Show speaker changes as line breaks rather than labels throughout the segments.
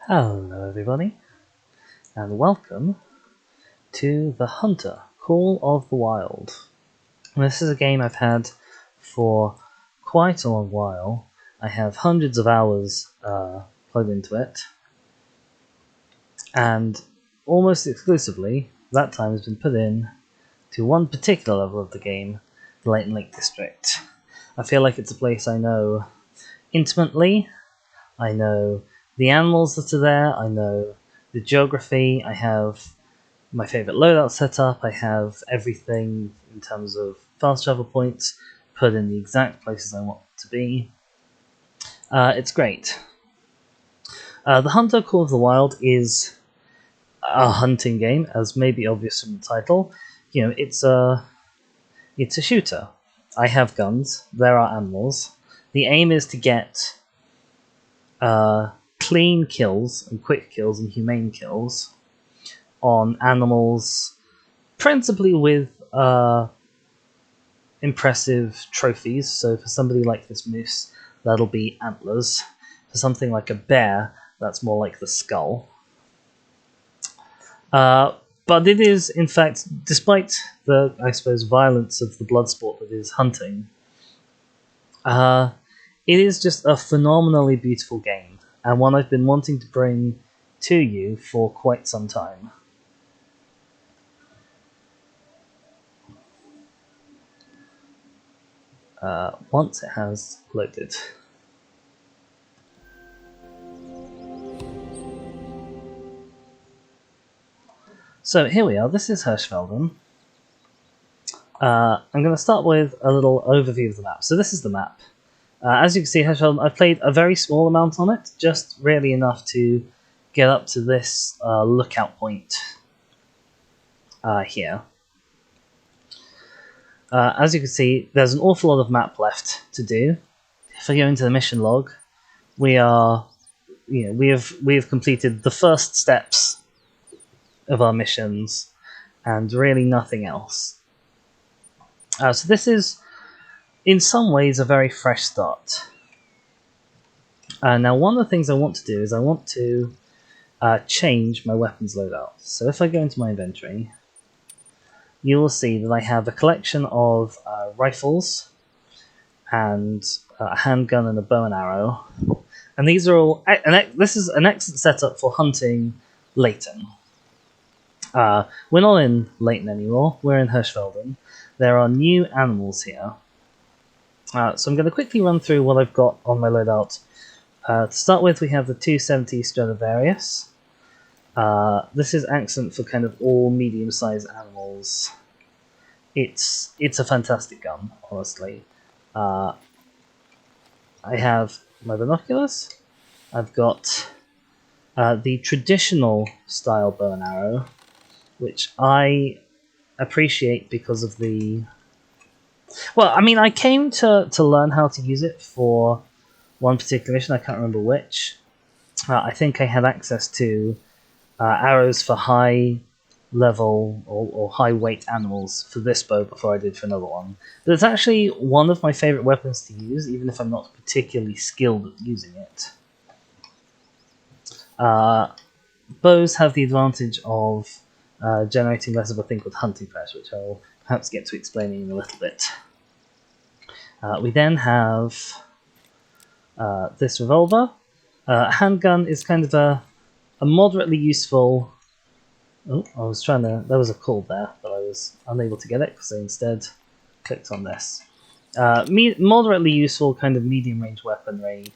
Hello everybody, and welcome to The Hunter, Call of the Wild. This is a game I've had for quite a long while. I have hundreds of hours plugged into it, and almost exclusively that time has been put in to one particular level of the game, the Leighton Lake District. I feel like it's a place I know intimately. I know the animals that are there, I know the geography, I have my favourite loadout setup, I have everything in terms of fast travel points put in the exact places I want to be. It's great. The Hunter Call of the Wild is a hunting game, as may be obvious from the title. You know, it's a shooter. I have guns, there are animals. The aim is to get clean kills and quick kills and humane kills on animals, principally with impressive trophies. So for somebody like this moose, that'll be antlers. For something like a bear, that's more like the skull. But it is, in fact, despite the, I suppose, violence of the blood sport that is hunting, it is just a phenomenally beautiful game, and one I've been wanting to bring to you for quite some time. Once it has loaded. So here we are, this is Hirschfelden. I'm going to start with a little overview of the map. So this is the map. As you can see, Hirschfelden, I've played a very small amount on it, just really enough to get up to this lookout point here. As you can see, there's an awful lot of map left to do. If I go into the mission log, we have completed the first steps of our missions, and really nothing else. So this is, in some ways, a very fresh start. Now, one of the things I want to do is I want to change my weapons loadout. So if I go into my inventory, you will see that I have a collection of rifles and a handgun and a bow and arrow. And these are all. This is an excellent setup for hunting Leighton. We're not in Leighton anymore, we're in Hirschfelden. There are new animals here. So I'm going to quickly run through what I've got on my loadout. To start with, we have the 270 Stradivarius. This is excellent for kind of all medium-sized animals. It's a fantastic gun, honestly. I have my binoculars. I've got the traditional style bow and arrow, which I appreciate because of the... Well, I mean, I came to learn how to use it for one particular mission, I can't remember which. I think I had access to arrows for high level or high weight animals for this bow before I did for another one. But it's actually one of my favourite weapons to use, even if I'm not particularly skilled at using it. Bows have the advantage of generating less of a thing called hunting pressure, which I'll perhaps get to explaining in a little bit. We then have this revolver. Handgun is kind of a moderately useful... Oh, I was trying to... There was a call there, but I was unable to get it because I instead clicked on this. Moderately useful kind of medium-range weaponry.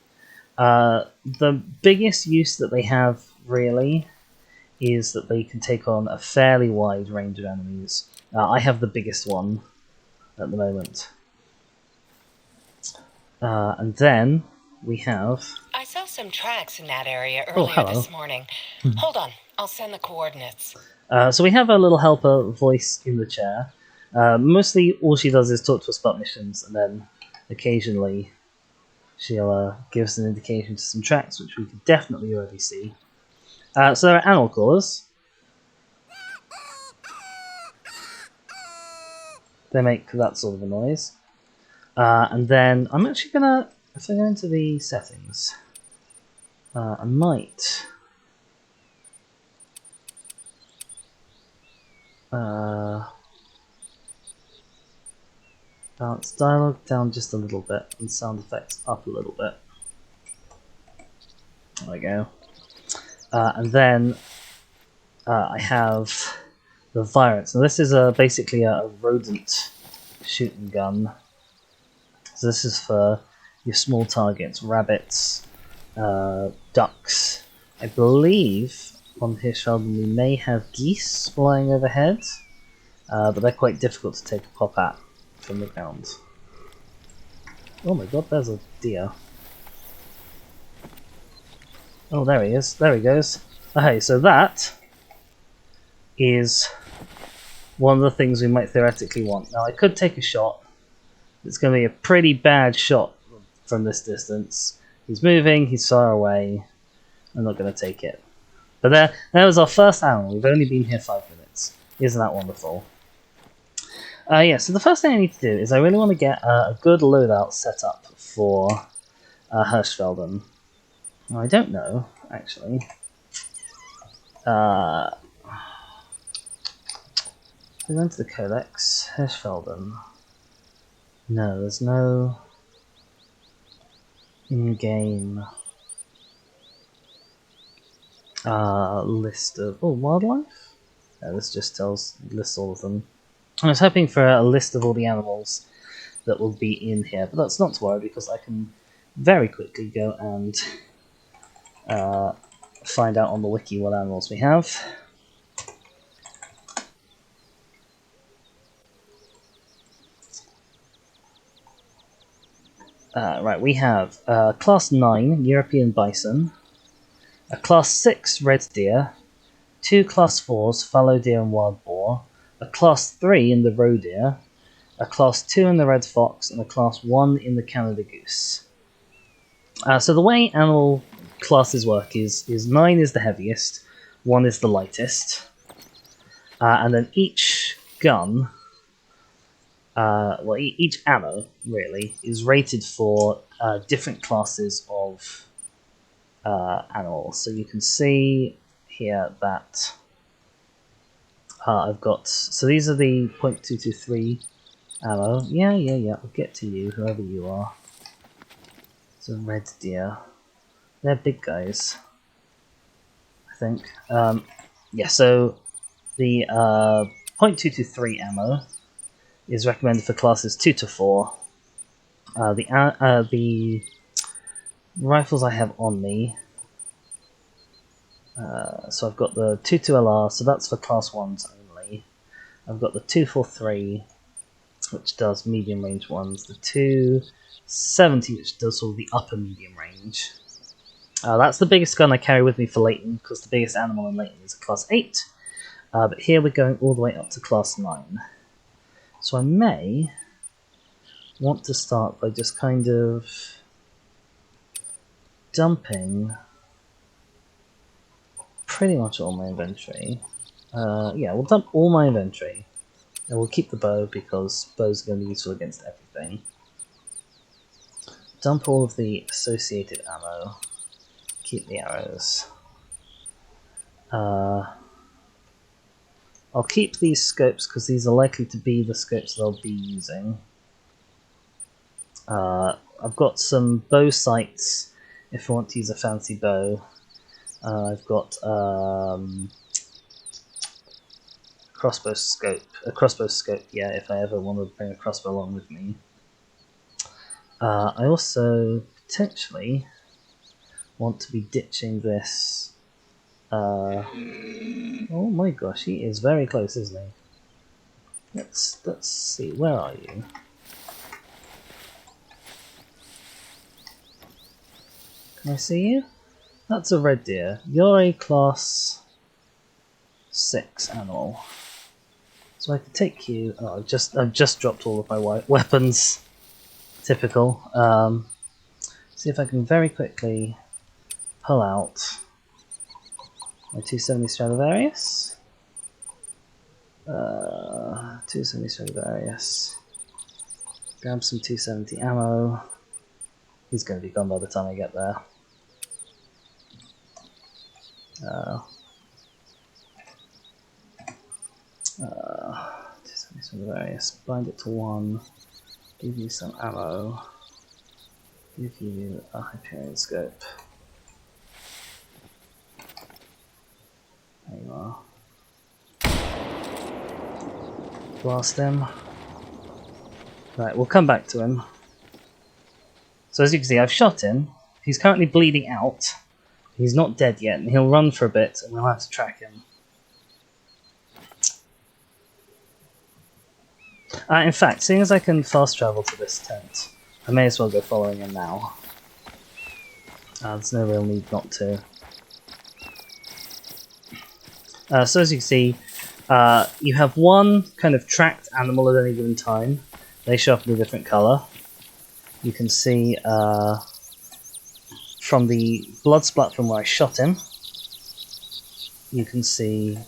The biggest use that they have, really, is that they can take on a fairly wide range of enemies. I have the biggest one at the moment. And then we have...
I saw some tracks in that area earlier this morning. Hold on, I'll send the coordinates.
So we have a little helper voice in the chair. Mostly all she does is talk to us about missions, and then occasionally she'll give us an indication to some tracks, which we can definitely already see. So there are animal callers. They make that sort of a noise. And then I'm actually gonna, if I go into the settings, I might Balance dialogue down just a little bit and sound effects up a little bit. There we go. And then I have the virus. Now this is basically a rodent shooting gun. So this is for your small targets, rabbits, ducks. I believe on Hirschfelden we may have geese flying overhead, but they're quite difficult to take a pop at from the ground. Oh my god, there's a deer. Oh, there he is. There he goes. Okay, so that is one of the things we might theoretically want. Now, I could take a shot. It's going to be a pretty bad shot from this distance. He's moving, he's far away. I'm not going to take it. But there was our first animal. We've only been here 5 minutes. Isn't that wonderful? Yeah, so the first thing I need to do is I really want to get a good loadout set up for Hirschfelden. Now, I don't know, actually. We're going to the Codex. Hirschfelden. No, there's no in-game list of wildlife. No, this just lists all of them. I was hoping for a list of all the animals that will be in here, but that's not to worry because I can very quickly go and find out on the wiki what animals we have. Right, we have Class 9 European Bison, a Class 6 Red Deer, 2 Class 4s Fallow Deer and Wild Boar, a Class 3 in the Roe Deer, a Class 2 in the Red Fox, and a Class 1 in the Canada Goose. So the way animal classes work is 9 is the heaviest, 1 is the lightest, and then each gun, each ammo, really, is rated for different classes of animals. So you can see here that I've got... So these are the .223 ammo. Yeah, I'll get to you, whoever you are. It's a red deer. They're big guys, I think. Yeah, so the .223 ammo is recommended for classes 2 to 4. The rifles I have on me, so I've got the 22LR, so that's for class 1s only. I've got the 243, which does medium range ones, the 270, which does all the upper medium range. That's the biggest gun I carry with me for Leighton, because the biggest animal in Leighton is a class 8, but here we're going all the way up to class 9. So I may want to start by just kind of dumping pretty much all my inventory. Yeah, we'll dump all my inventory, and we'll keep the bow because bows are going to be useful against everything. Dump all of the associated ammo, keep the arrows. I'll keep these scopes because these are likely to be the scopes that I'll be using. I've got some bow sights if I want to use a fancy bow. I've got a crossbow scope, yeah, if I ever want to bring a crossbow along with me. I also potentially want to be ditching this. Oh my gosh, he is very close, isn't he? Let's see, where are you? Can I see you? That's a red deer. You're a class 6 animal. So I can take you. Oh, I've just dropped all of my weapons. Typical. See if I can very quickly pull out my 270 Stradivarius. 270 Stradivarius. Grab some 270 ammo. He's going to be gone by the time I get there. So the various, bind it to 1, give you some ammo, give you a Hyperion scope. There you are. Blast him. Right, we'll come back to him. So as you can see, I've shot him. He's currently bleeding out. He's not dead yet, and he'll run for a bit, and we'll have to track him. In fact, seeing as I can fast travel to this tent, I may as well go following him now. There's no real need not to. So as you can see, you have one kind of tracked animal at any given time. They show up in a different colour. You can see from the blood splat from where I shot him, you can see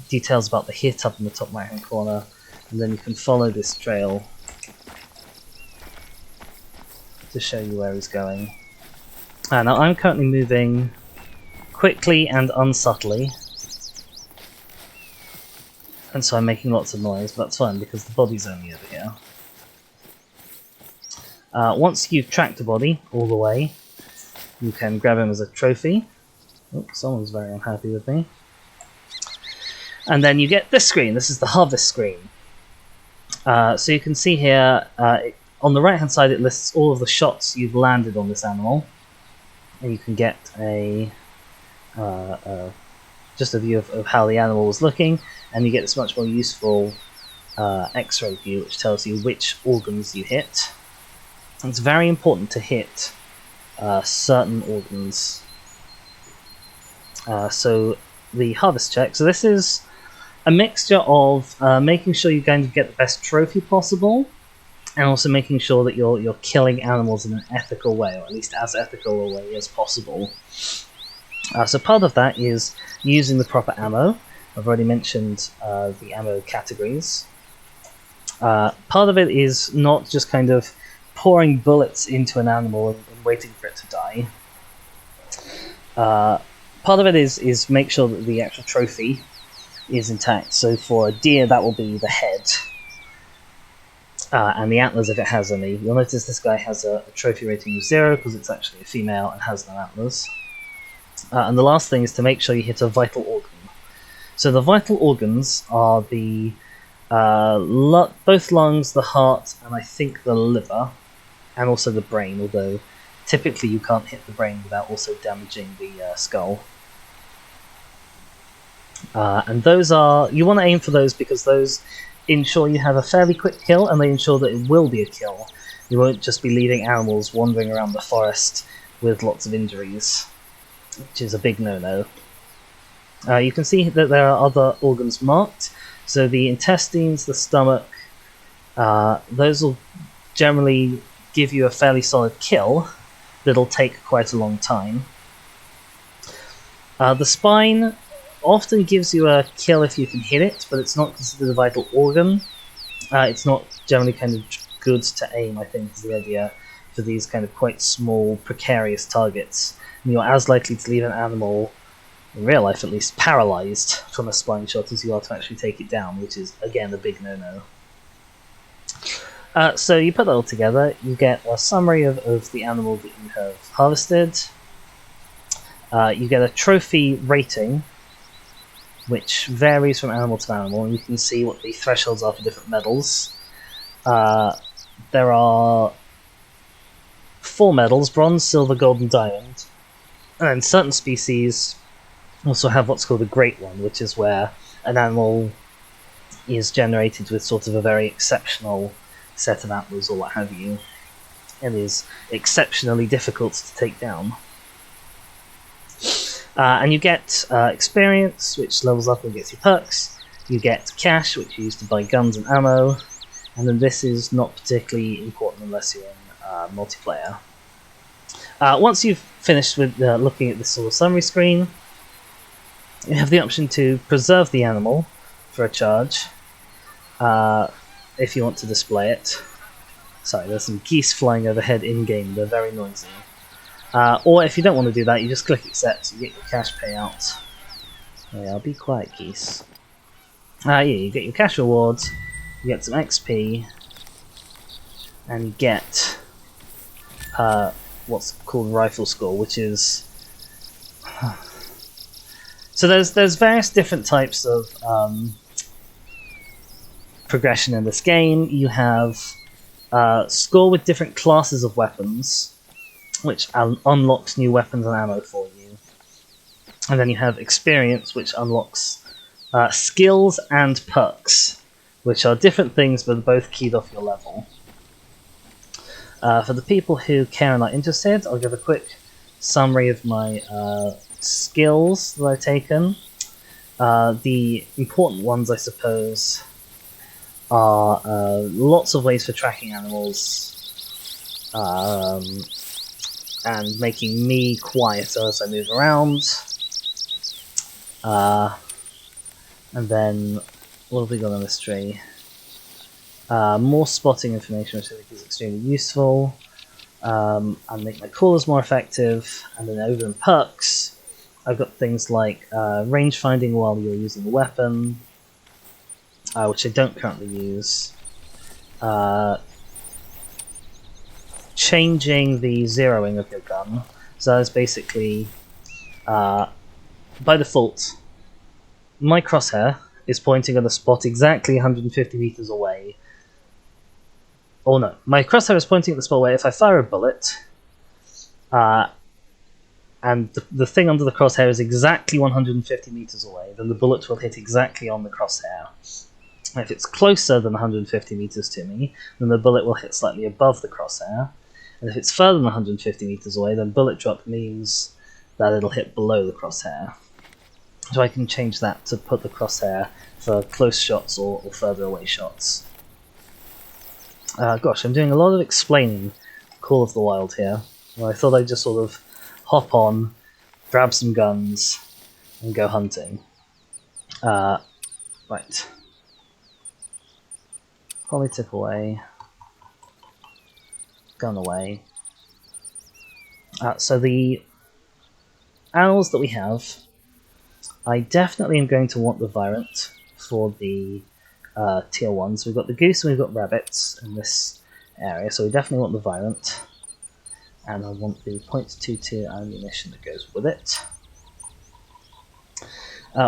details about the hit up in the top right hand corner, and then you can follow this trail to show you where he's going. Now I'm currently moving quickly and unsubtly, and so I'm making lots of noise, but that's fine because the body's only over here. Once you've tracked the body all the way, you can grab him as a trophy. Oh, someone's very unhappy with me. And then you get this screen. This is the harvest screen. So you can see here, on the right hand side it lists all of the shots you've landed on this animal. And you can get just a view of how the animal was looking, and you get this much more useful X-ray view which tells you which organs you hit. And it's very important to hit certain organs. So the harvest check, so this is a mixture of making sure you're going to get the best trophy possible, and also making sure that you're killing animals in an ethical way, or at least as ethical a way as possible. So part of that is using the proper ammo. I've already mentioned the ammo categories. Part of it is not just kind of pouring bullets into an animal and waiting for it to die. Part of it is make sure that the actual trophy is intact. So for a deer, that will be the head. And the antlers if it has any. You'll notice this guy has a trophy rating of 0 because it's actually a female and has no antlers. And the last thing is to make sure you hit a vital organ. So the vital organs are the both lungs, the heart, and I think the liver, and also the brain, although typically you can't hit the brain without also damaging the skull. And those are, you want to aim for those because those ensure you have a fairly quick kill, and they ensure that it will be a kill. You won't just be leaving animals wandering around the forest with lots of injuries, which is a big no-no. You can see that there are other organs marked, so the intestines, the stomach, those will generally give you a fairly solid kill that'll take quite a long time. The spine often gives you a kill if you can hit it, but it's not considered a vital organ. It's not generally kind of good to aim, I think, is the idea for these kind of quite small, precarious targets. And you're as likely to leave an animal, in real life at least, paralyzed from a spine shot as you are to actually take it down, which is, again, a big no-no. So you put that all together, you get a summary of the animal that you have harvested. You get a trophy rating, which varies from animal to animal, and you can see what the thresholds are for different medals. There are 4 medals: bronze, silver, gold, and diamond. And then certain species also have what's called a great one, which is where an animal is generated with sort of a very exceptional set of antlers or what have you, and is exceptionally difficult to take down. And you get experience, which levels up and gets you perks. You get cash, which you use to buy guns and ammo. And then this is not particularly important unless you're in multiplayer. Once you've finished with looking at this sort of summary screen, you have the option to preserve the animal for a charge, if you want to display it. Sorry, there's some geese flying overhead in-game, they're very noisy. Or if you don't want to do that, you just click accept, you get your cash payout. Yeah, I'll be quiet, geese. Yeah, you get your cash rewards, you get some XP, and you get what's called rifle score, which is so there's various different types of progression in this game. You have score with different classes of weapons, which unlocks new weapons and ammo for you, and then you have experience, which unlocks skills and perks, which are different things but both keyed off your level. For the people who care and are interested, I'll give a quick summary of my skills that I've taken. The important ones, I suppose, are lots of ways for tracking animals and making me quieter as I move around. And then, what have we got on this tree? More spotting information, which I think is extremely useful. And make my callers more effective. And then over in perks, I've got things like range finding while you're using the weapon, which I don't currently use. Changing the zeroing of your gun. So that's basically, by default, my crosshair is pointing at a spot exactly 150 meters away. Oh no, my crosshair is pointing at the spot where if I fire a bullet, and the thing under the crosshair is exactly 150 meters away, then the bullet will hit exactly on the crosshair. And if it's closer than 150 meters to me, then the bullet will hit slightly above the crosshair. And if it's further than 150 meters away, then bullet drop means that it'll hit below the crosshair. So I can change that to put the crosshair for close shots or further away shots. Gosh, I'm doing a lot of explaining Call of the Wild here. Well, I thought I'd just sort of hop on, grab some guns, and go hunting. Right. Polytip away. Gun away. So the animals that we have, I definitely am going to want the Virant for the tier 1s. We've got the goose and we've got rabbits in this area, so we definitely want the Virant. And I want the .22 ammunition that goes with it.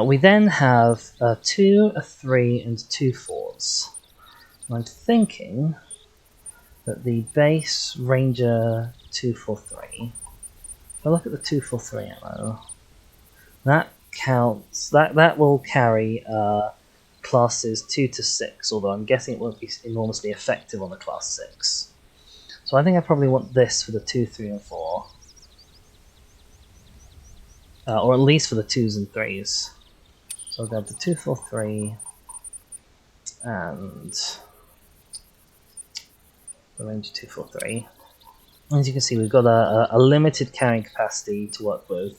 We then have 2, a 3, and 2 4s. And I'm thinking that the base Ranger 243, if I look at the 243 ammo, that counts, that will carry classes 2 to 6, although I'm guessing it won't be enormously effective on the class 6. So I think I probably want this for the 2, 3, and 4. Or at least for the 2s and 3s. So I'll grab the 243 and the Ranger 243. As you can see, we've got a limited carrying capacity to work with.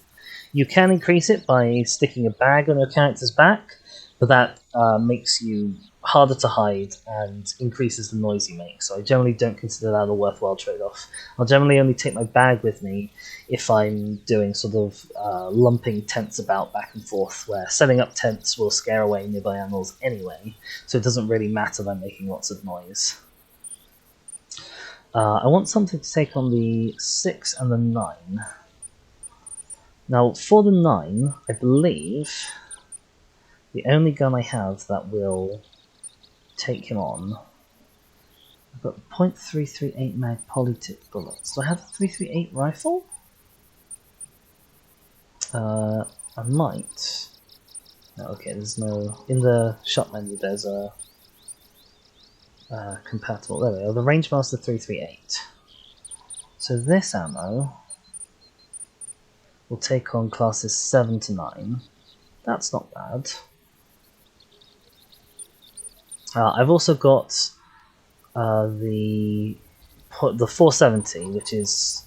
You can increase it by sticking a bag on your character's back, but that makes you harder to hide and increases the noise you make, so I generally don't consider that a worthwhile trade-off. I'll generally only take my bag with me if I'm doing sort of lumping tents about back and forth, where setting up tents will scare away nearby animals anyway, so it doesn't really matter that I'm making lots of noise. I want something to take on the 6 and the 9. Now, for the 9, I believe the only gun I have that will take him on, I've got .338 mag polytip bullets. Do I have a 338 rifle? I might. No, okay, there's no... In the shop menu there's a compatible... There we go, the Rangemaster 338. So this ammo will take on classes 7 to 9. That's not bad. I've also got the 470, which is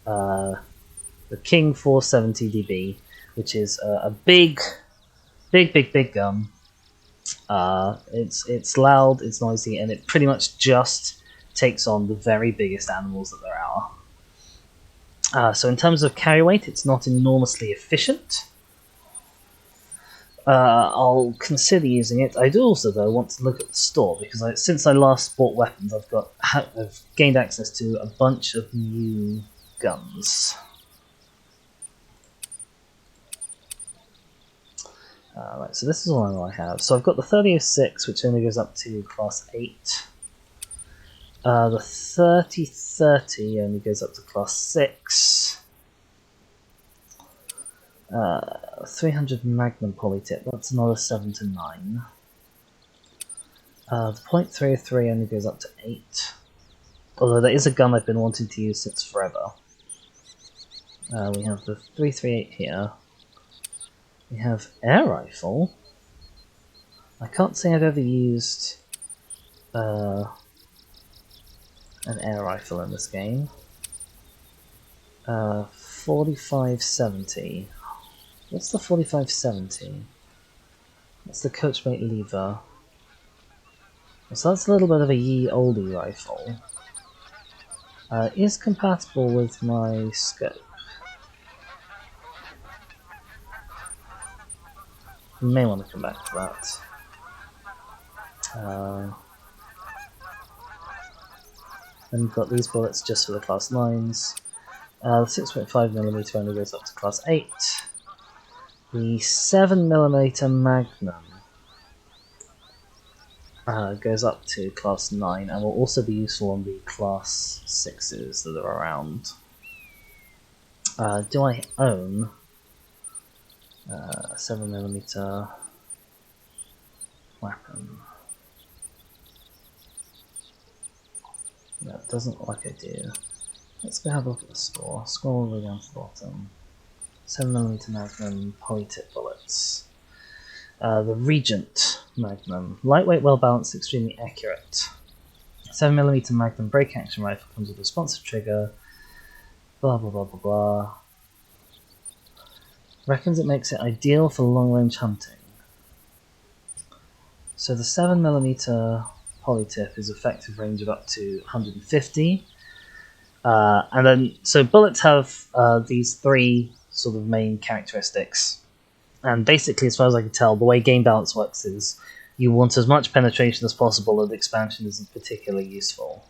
the King 470 DB, which is a big gun. It's loud, it's noisy, and it pretty much just takes on the very biggest animals that there are. So in terms of carry weight, it's not enormously efficient. I'll consider using it. I do also, though, want to look at the store because since I last bought weapons, I've gained access to a bunch of new guns. Right, so this is all I have. So I've got the 3006, which only goes up to class 8. The 3030 only goes up to class 6. 300 Magnum polytip, that's another 7 to 9. The .303 only goes up to 8. Although that is a gun I've been wanting to use since forever. We have the 338 here. We have air rifle. I can't say I've ever used an air rifle in this game. 4570. What's the 4570? That's the Coachmate lever. So that's a little bit of a ye olde rifle. It is compatible with my scope. You may want to come back to that. Then we've got these bullets just for the class 9s. The 6.5mm only goes up to class 8. The 7mm Magnum goes up to class 9 and will also be useful on the class 6s that are around. Do I own a 7mm weapon? No, it doesn't look like I do. Let's go have a look at the store. Scroll all the way down to the bottom. 7mm Magnum polytip bullets. The Regent Magnum. Lightweight, well balanced, extremely accurate. 7mm Magnum break action rifle comes with a responsive trigger. Blah blah blah blah blah. Reckons it makes it ideal for long range hunting. So the 7mm polytip is effective range of up to 150. And then, so bullets have these 3 sort of main characteristics. And basically, as far as I can tell, the way game balance works is you want as much penetration as possible, and expansion isn't particularly useful.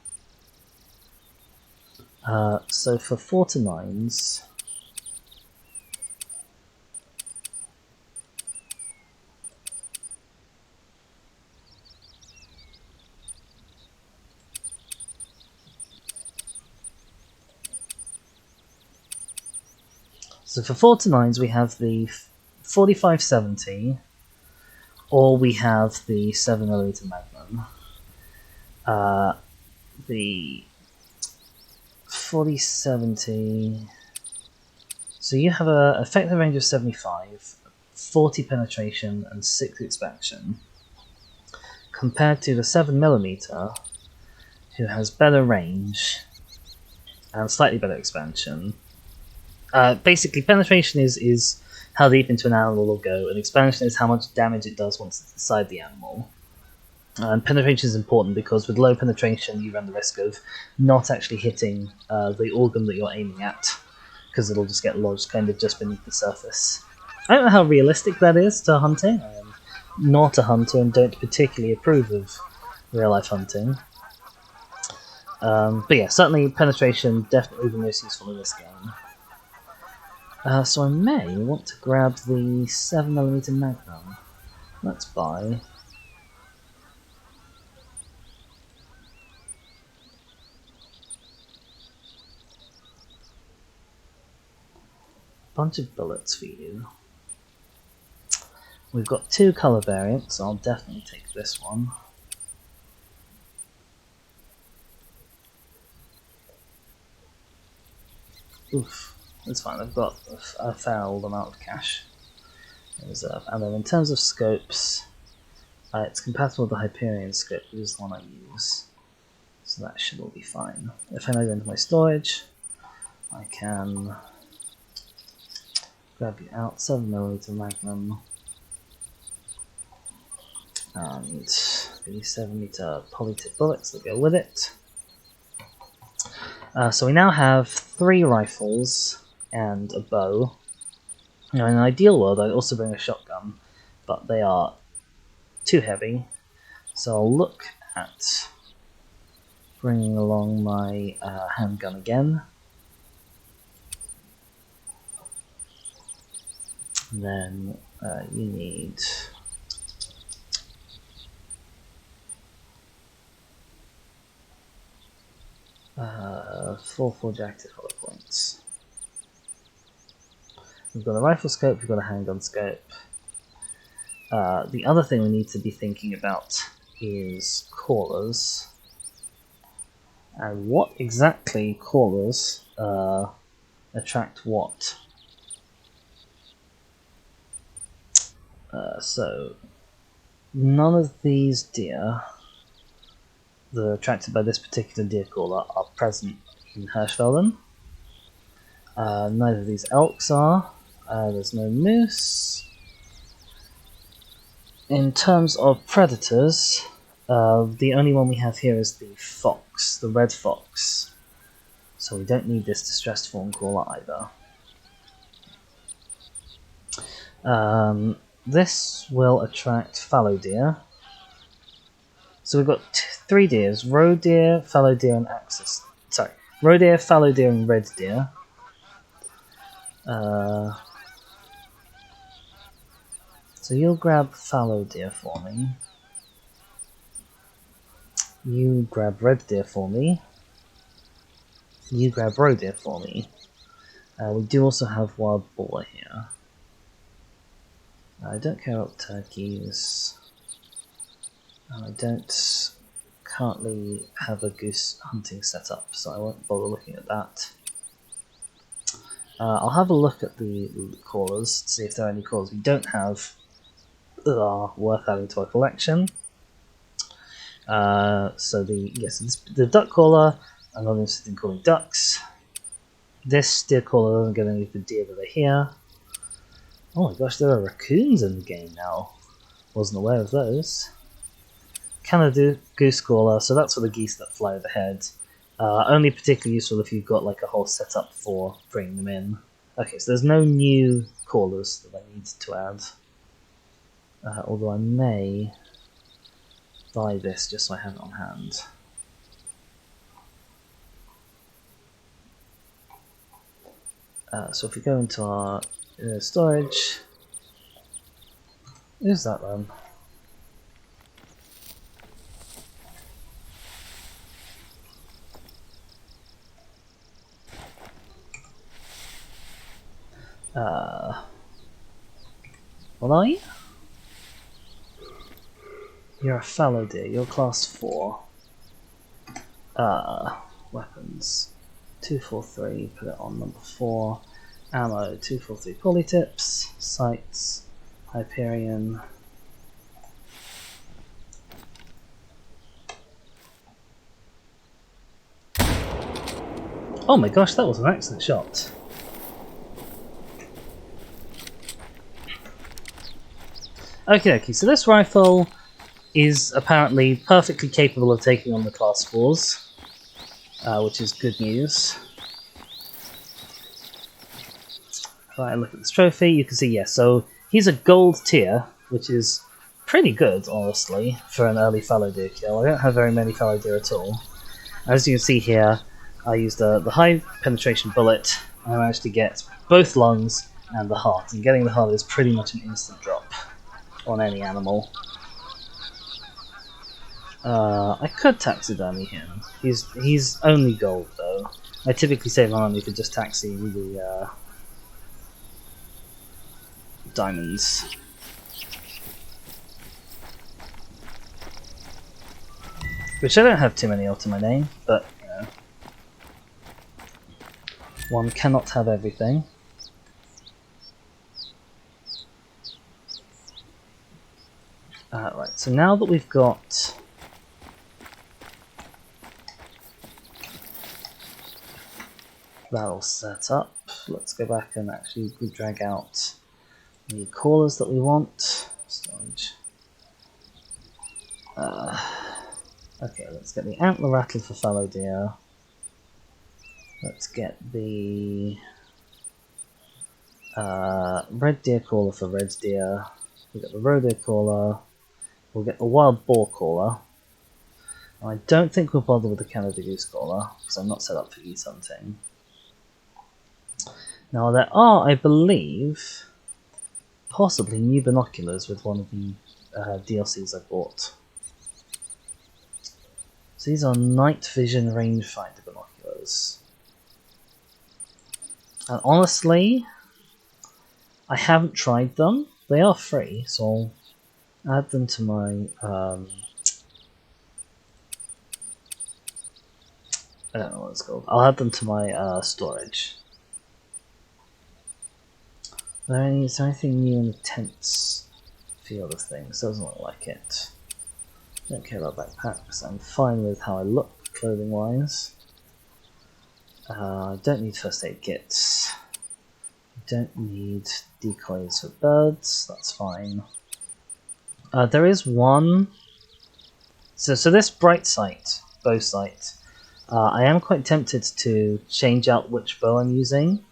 So for 4 to 9s, we have the 4570, or we have the 7mm Magnum. The 4070. So you have an effective range of 75, 40 penetration, and 6 expansion, compared to the 7mm, who has better range and slightly better expansion. Basically, penetration is how deep into an animal it'll go, and expansion is how much damage it does once it's inside the animal. And penetration is important because with low penetration you run the risk of not actually hitting the organ that you're aiming at, because it'll just get lodged kind of just beneath the surface. I don't know how realistic that is to hunting. I am not a hunter and don't particularly approve of real-life hunting. But yeah, certainly penetration definitely the most useful in this game. So I may want to grab the 7mm Magnum. Let's buy. Bunch of bullets for you. We've got 2 colour variants, so I'll definitely take this one. Oof, that's fine, I've got a fair old amount of cash in reserve. And then in terms of scopes, it's compatible with the Hyperion scope, which is the one I use. So that should all be fine. If I now go into my storage, I can grab you out 7mm Magnum and the 7m polytip bullets that go with it. So we now have 3 rifles and a bow. Now in an ideal world I'd also bring a shotgun, but they are too heavy, so I'll look at bringing along my handgun again. And then you need 4 forge active hollow points. We've got a rifle scope, we've got a handgun scope. The other thing we need to be thinking about is callers. And what exactly callers attract what? So, none of these deer that are attracted by this particular deer caller are present in Hirschfelden. Neither of these elks are. There's no moose. In terms of predators, the only one we have here is the fox, the red fox. So we don't need this distressed fawn caller either. This will attract fallow deer. So we've got 3 deers: roe deer, fallow deer, and axis. Sorry, roe deer, fallow deer, and red deer. So you'll grab fallow deer for me. You grab red deer for me. You grab roe deer for me. We do also have wild boar here. I don't care about turkeys. I don't currently have a goose hunting set up, so I won't bother looking at that. I'll have a look at the callers to see if there are any callers we don't have that are worth adding to our collection. So the duck caller, I'm not interested in calling ducks. This deer caller doesn't get any of the deer that are here. Oh my gosh, there are raccoons in the game now. Wasn't aware of those. Canada goose caller, so that's for the geese that fly overhead. Only particularly useful if you've got like a whole setup for bringing them in. Okay, so there's no new callers that I need to add. Although I may buy this just so I have it on hand. So if we go into our storage, who's that then? What are you? You're a fallow deer, you're class 4. Weapons. 243, put it on number 4. Ammo, 243 polytips. Sights, Hyperion. Oh my gosh, that was an excellent shot. Okay, so this rifle is apparently perfectly capable of taking on the class 4s, which is good news. If I look at this trophy, you can see, yes, so he's a gold tier, which is pretty good, honestly, for an early fallow deer kill. I don't have very many fallow deer at all. As you can see here, I used the high penetration bullet, and I managed to get both lungs and the heart, and getting the heart is pretty much an instant drop on any animal. I could taxidermy him. He's only gold though. I typically save my money to just taxi the diamonds. Which I don't have too many of to my name, but you know, one cannot have everything. Right, so now that we've got that all set up, let's go back and actually drag out the callers that we want. Storage. Okay, let's get the antler rattle for fallow deer. Let's get the red deer caller for red deer. We've got the rodeo caller. We'll get the wild boar caller. I don't think we'll bother with the Canada goose caller, because I'm not set up for geese hunting. Now there are, I believe, possibly new binoculars with one of the DLCs I bought. So these are night vision rangefinder binoculars. And honestly, I haven't tried them. They are free, so I'll add them to my I don't know what it's called. I'll add them to my storage. Is there anything new in the tents field of things? Doesn't look like it. Don't care about backpacks. I'm fine with how I look clothing wise. Don't need first aid kits. Don't need decoys for birds. That's fine. There is one. So this bright sight, bow sight. I am quite tempted to change out which bow I'm using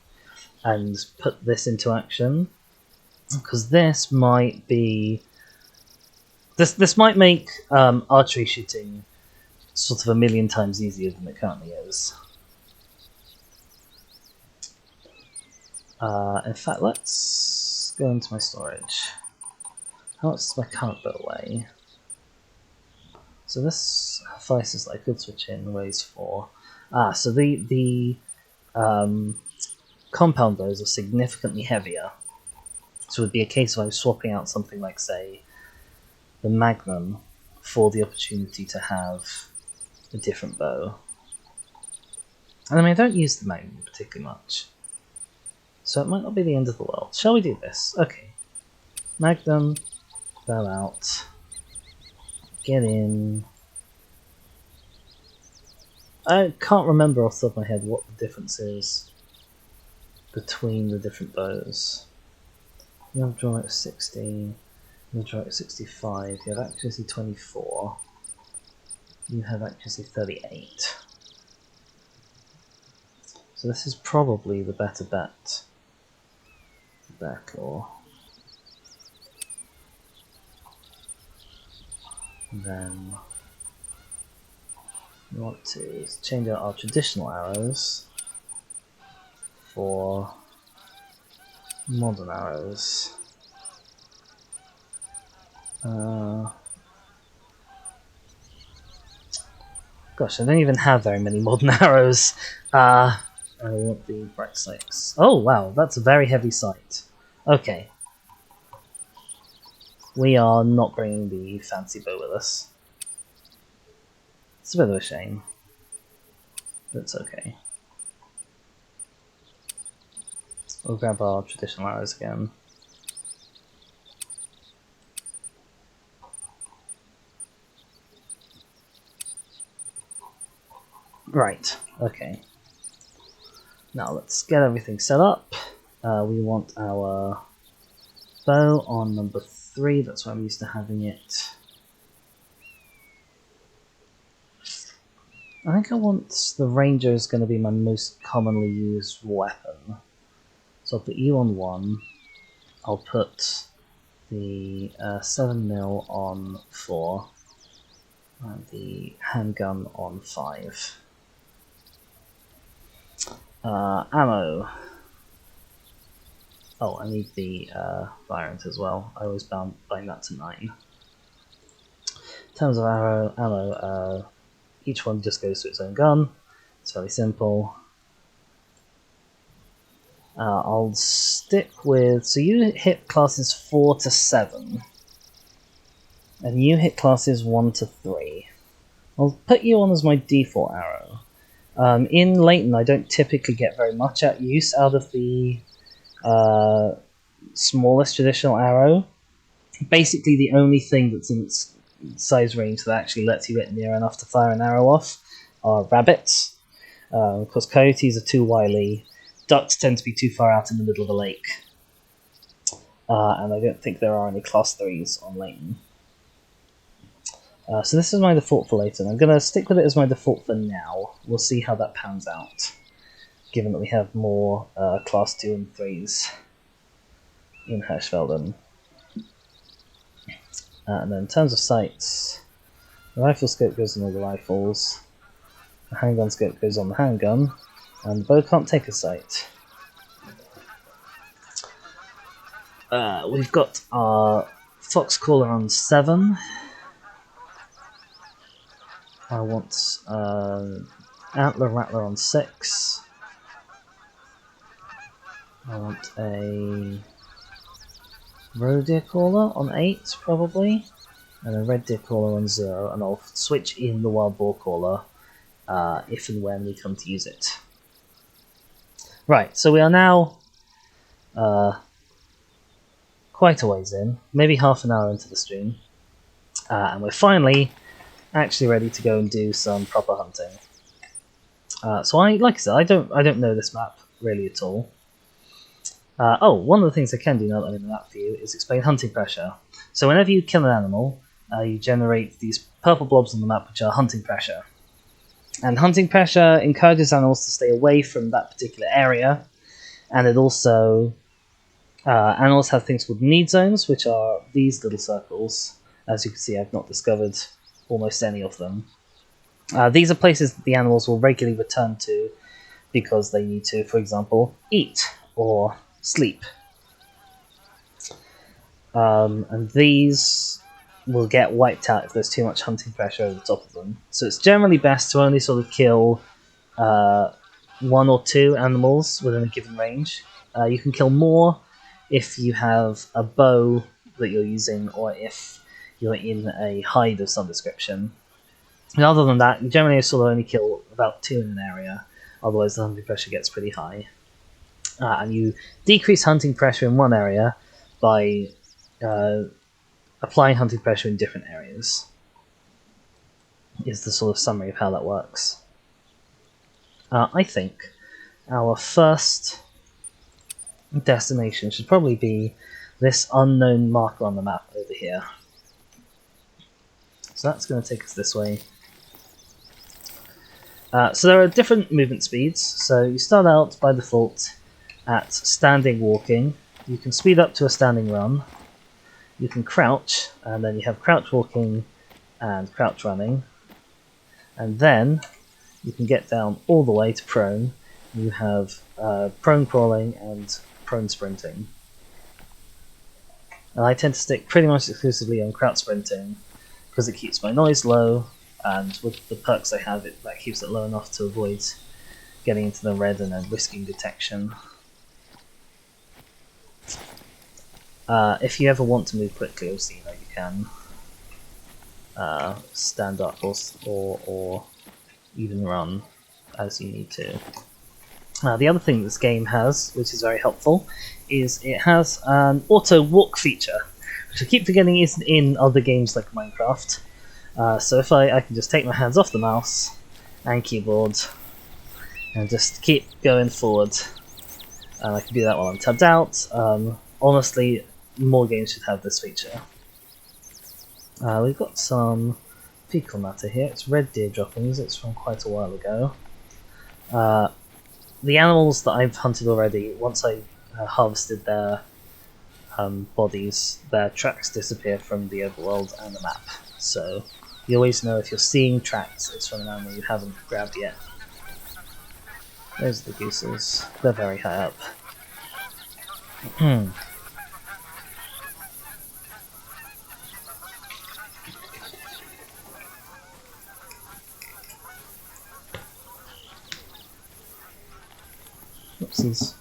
and put this into action, because this might be this might make archery shooting sort of a million times easier than it currently is. In fact, let's go into my storage. How much does my current bow weigh? So this device that I could switch in weighs 4. So the compound bows are significantly heavier. So it would be a case of I was swapping out something like, say, the Magnum for the opportunity to have a different bow. And I mean, I don't use the Magnum particularly much, so it might not be the end of the world. Shall we do this? Okay. Magnum, bow out. Get in. I can't remember off the top of my head what the difference is between the different bows. You have draw at 60, you draw at 65, you have accuracy 24, you have accuracy 38. So this is probably the better bet. Bear claw. And then we want to change out our traditional arrows for modern arrows. Gosh, I don't even have very many modern arrows. I want the bright sights. Oh wow, that's a very heavy sight. Okay. We are not bringing the fancy bow with us. It's a bit of a shame. But it's okay. We'll grab our traditional arrows again. Right, okay. Now let's get everything set up. We want our bow on number 3, that's why I'm used to having it. I think I want the Ranger is going to be my most commonly used weapon. So I'll put you on 1, I'll put the 7mm on 4, and the handgun on 5. Ammo. Oh, I need the variant as well. I always bind that to 9. In terms of ammo, each one just goes to its own gun. It's fairly simple. I'll stick with... So you hit classes 4 to 7. And you hit classes 1 to 3. I'll put you on as my default arrow. In Leighton, I don't typically get very much use out of the smallest traditional arrow. Basically, the only thing that's in its size range that actually lets you get near enough to fire an arrow off are rabbits. Of course, coyotes are too wily. Ducks tend to be too far out in the middle of a lake. And I don't think there are any class 3s on Leighton. So this is my default for Leighton. I'm going to stick with it as my default for now. We'll see how that pans out, given that we have more class 2 and 3s in Hirschfelden. And then in terms of sights, the rifle scope goes on all the rifles, the handgun scope goes on the handgun, and the bow can't take a sight. We've got our fox caller on 7. I want antler rattler on 6. I want a roe deer caller on 8 probably, and a red deer caller on 0, and I'll switch in the wild boar caller if and when we come to use it. Right, so we are now quite a ways in, maybe half an hour into the stream, and we're finally actually ready to go and do some proper hunting. So like I said, I don't know this map really at all. One of the things I can do now that I'm in the map view is explain hunting pressure. So whenever you kill an animal, you generate these purple blobs on the map which are hunting pressure. And hunting pressure encourages animals to stay away from that particular area, and it also animals have things called need zones, which are these little circles. As you can see, I've not discovered almost any of them. These are places that the animals will regularly return to because they need to, for example, eat or sleep. And these will get wiped out if there's too much hunting pressure over the top of them. So it's generally best to only sort of kill 1 or 2 animals within a given range. You can kill more if you have a bow that you're using, or if you're in a hide of some description. And other than that, you generally sort of only kill about 2 in an area, otherwise the hunting pressure gets pretty high. And you decrease hunting pressure in one area by applying hunting pressure in different areas, is the sort of summary of how that works. I think our first destination should probably be this unknown marker on the map over here. So that's going to take us this way. So there are different movement speeds. So you start out by default at standing walking. You can speed up to a standing run. You can crouch, and then you have crouch walking and crouch running. And then you can get down all the way to prone. You have prone crawling and prone sprinting. And I tend to stick pretty much exclusively on crouch sprinting because it keeps my noise low, and with the perks I have, that keeps it low enough to avoid getting into the red and then risking detection. If you ever want to move quickly, obviously, you can stand up or even run as you need to. The other thing this game has, which is very helpful, is it has an auto walk feature, which I keep forgetting isn't in other games like Minecraft. So if I can just take my hands off the mouse and keyboard and just keep going forward, and I can do that while I'm tabbed out. Honestly, more games should have this feature. We've got some fecal matter here. It's red deer droppings. It's from quite a while ago. The animals that I've hunted already, once I harvested their bodies, their tracks disappear from the overworld and the map. So you always know if you're seeing tracks, it's from an animal you haven't grabbed yet. Those are the gooses. They're very high up. Oopsies.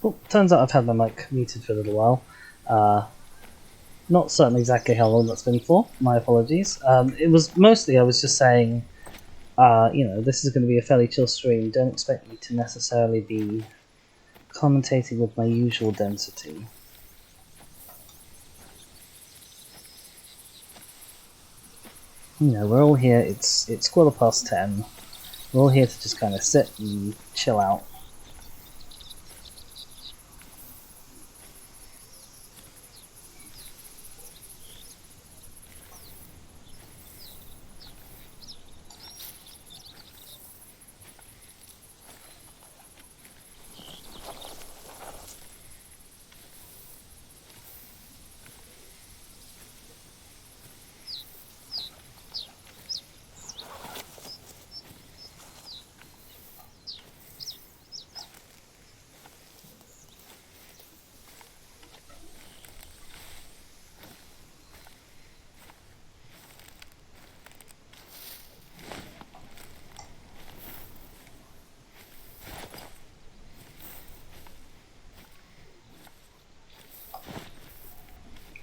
Oh, turns out I've had my mic muted for a little while. Not certain exactly how long that's been for. My apologies. It was mostly I was just saying, this is going to be a fairly chill stream. Don't expect me to necessarily be commentating with my usual density. We're all here. It's 10:15. We're all here to just kind of sit and chill out.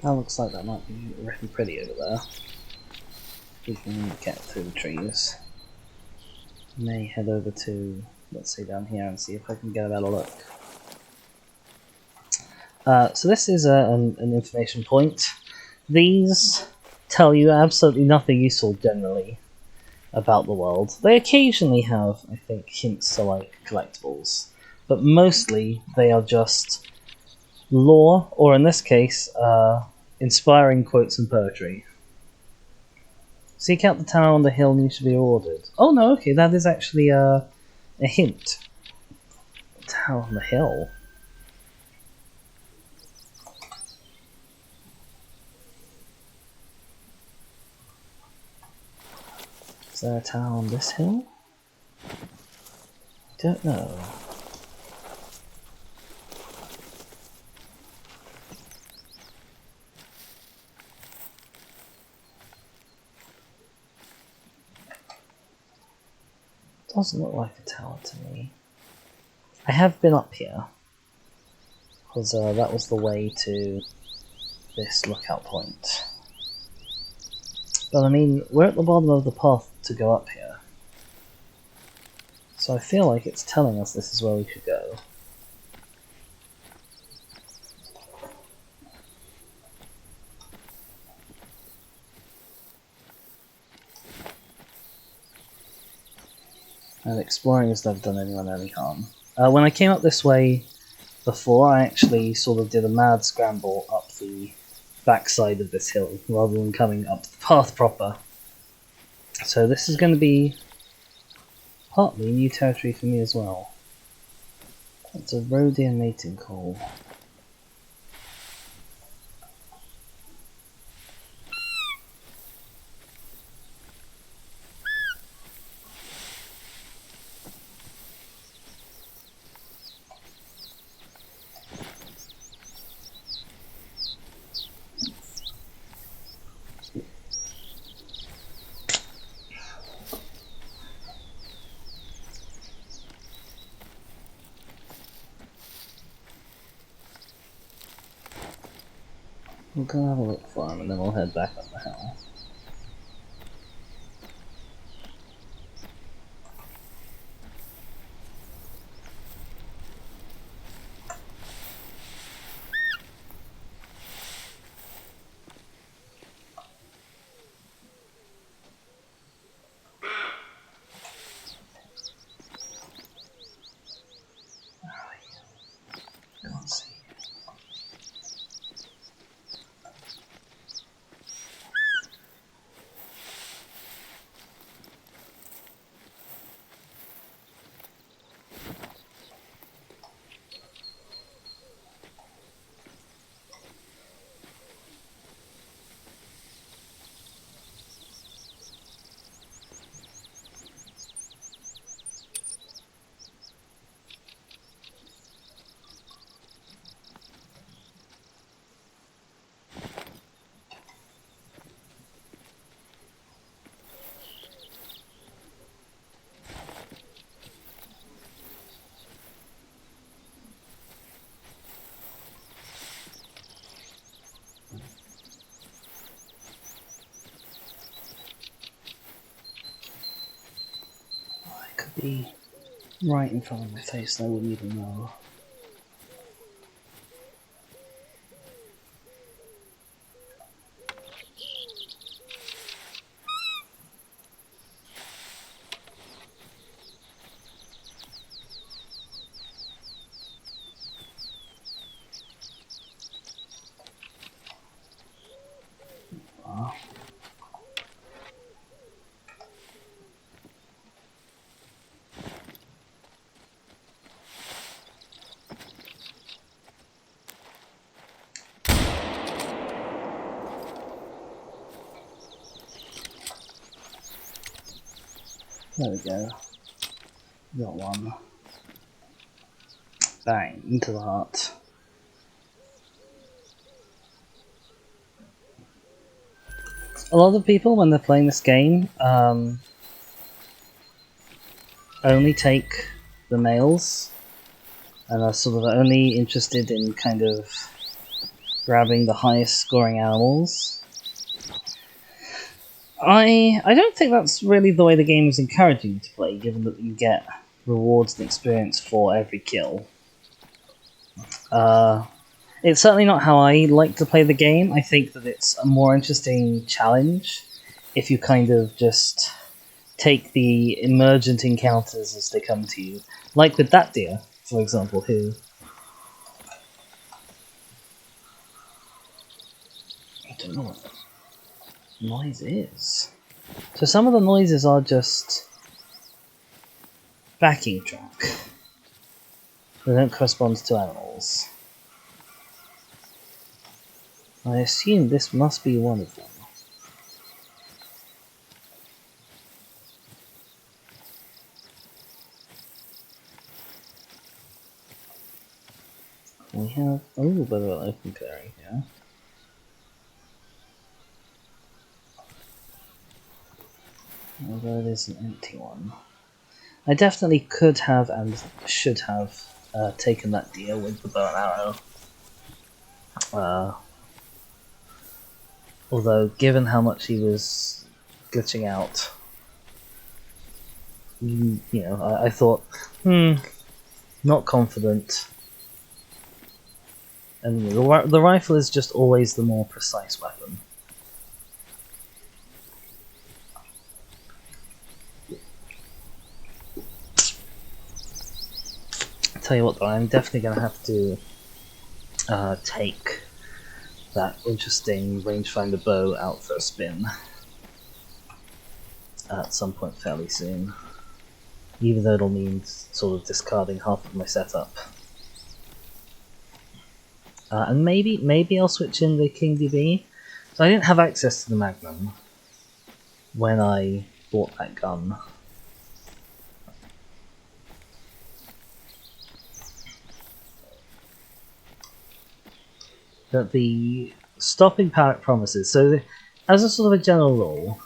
That looks like that might be really pretty over there. We can get through the trees. May head over to, let's see, down here and see if I can get a better look. So this is an information point. These tell you absolutely nothing useful generally about the world. They occasionally have, I think, hints to like collectibles, but mostly they are just lore, or in this case, inspiring quotes and poetry. Seek out the tower on the hill and you should be rewarded. Oh no, okay, that is actually a hint. Tower on the hill. Is there a tower on this hill? I don't know. Doesn't look like a tower to me. I have been up here, because that was the way to this lookout point. But I mean, we're at the bottom of the path to go up here. So I feel like it's telling us this is where we should go. And exploring has never done anyone any harm. When I came up this way before, I actually sort of did a mad scramble up the backside of this hill, rather than coming up the path proper. So this is going to be partly new territory for me as well. It's a roe deer mating call. We'll go have a look for him and then we'll head back up the hill. Can't see. be right in front of my face and I wouldn't even know. There we go. Got one. Bang, into the heart. A lot of people, when they're playing this game, only take the males and are sort of only interested in kind of grabbing the highest scoring animals. I don't think that's really the way the game is encouraging you to play, given that you get rewards and experience for every kill. It's certainly not how I like to play the game. I think that it's a more interesting challenge if you kind of just take the emergent encounters as they come to you. Like with that deer, for example, who... I don't know what the noise is. So some of the noises are just backing track. They don't correspond to animals. I assume this must be one of them. We have a little bit of an open clearing here. Although it is an empty one. I definitely could have and should have taken that deer with the bow and arrow. Although, given how much he was glitching out, I thought, not confident. And the rifle is just always the more precise weapon. Tell you what though, I'm definitely going to have to take that interesting rangefinder bow out for a spin at some point fairly soon. Even though it'll mean sort of discarding half of my setup. And maybe I'll switch in the King DB. So I didn't have access to the Magnum when I bought that gun. But the stopping power it promises. So as a sort of a general rule,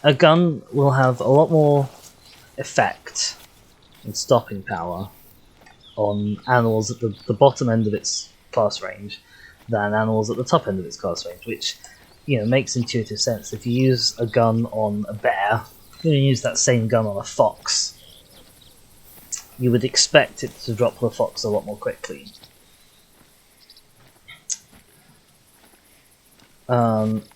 a gun will have a lot more effect and stopping power on animals at the bottom end of its class range than animals at the top end of its class range, which makes intuitive sense. If you use a gun on a bear, you're going to use that same gun on a fox. You would expect it to drop the fox a lot more quickly.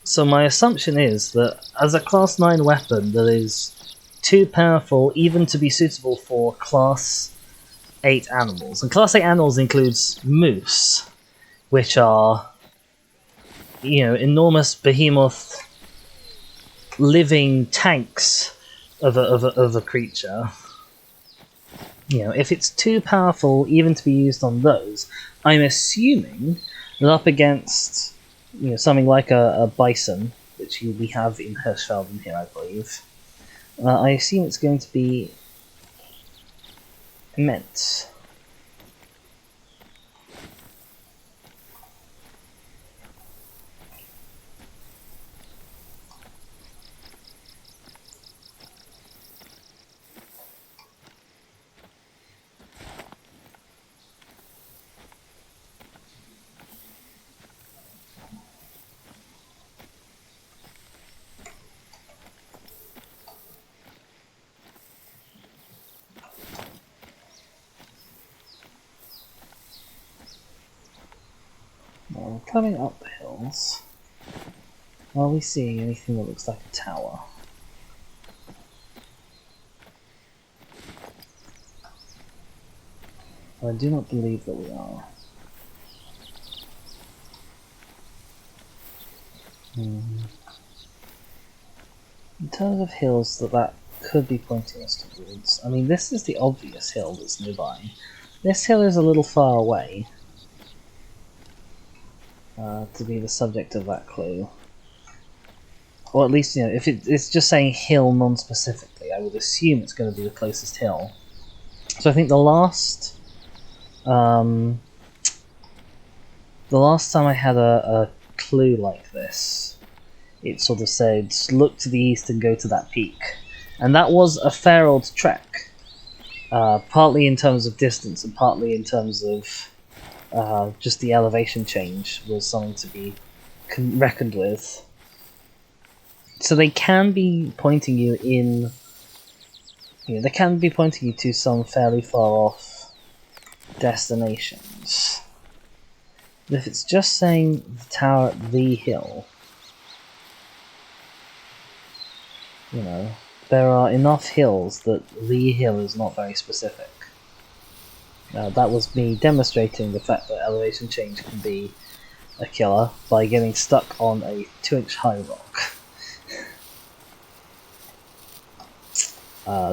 So my assumption is that as a class 9 weapon that is too powerful even to be suitable for class 8 animals, and class 8 animals includes moose, which are enormous behemoth living tanks of a creature. If it's too powerful even to be used on those, I'm assuming that up against something like a bison, which we have in Hirschfelden here, I believe, I assume it's going to be immense. Now we're coming up the hills. Are we seeing anything that looks like a tower? I do not believe that we are. In terms of hills that could be pointing us towards, I mean, this is the obvious hill that's nearby. This hill is a little far away to be the subject of that clue. Or at least, you know, if it's just saying hill non-specifically, I would assume it's going to be the closest hill. So I think the last time I had a clue like this, it sort of said, look to the east and go to that peak. And that was a fair old trek. Partly in terms of distance and partly in terms of just the elevation change was something to be reckoned with. So they can be pointing you in... You know, they can be pointing you to some fairly far off destinations. But if it's just saying the tower at the hill, you know, there are enough hills that the hill is not very specific. That was me demonstrating the fact that elevation change can be a killer by getting stuck on a 2-inch high rock.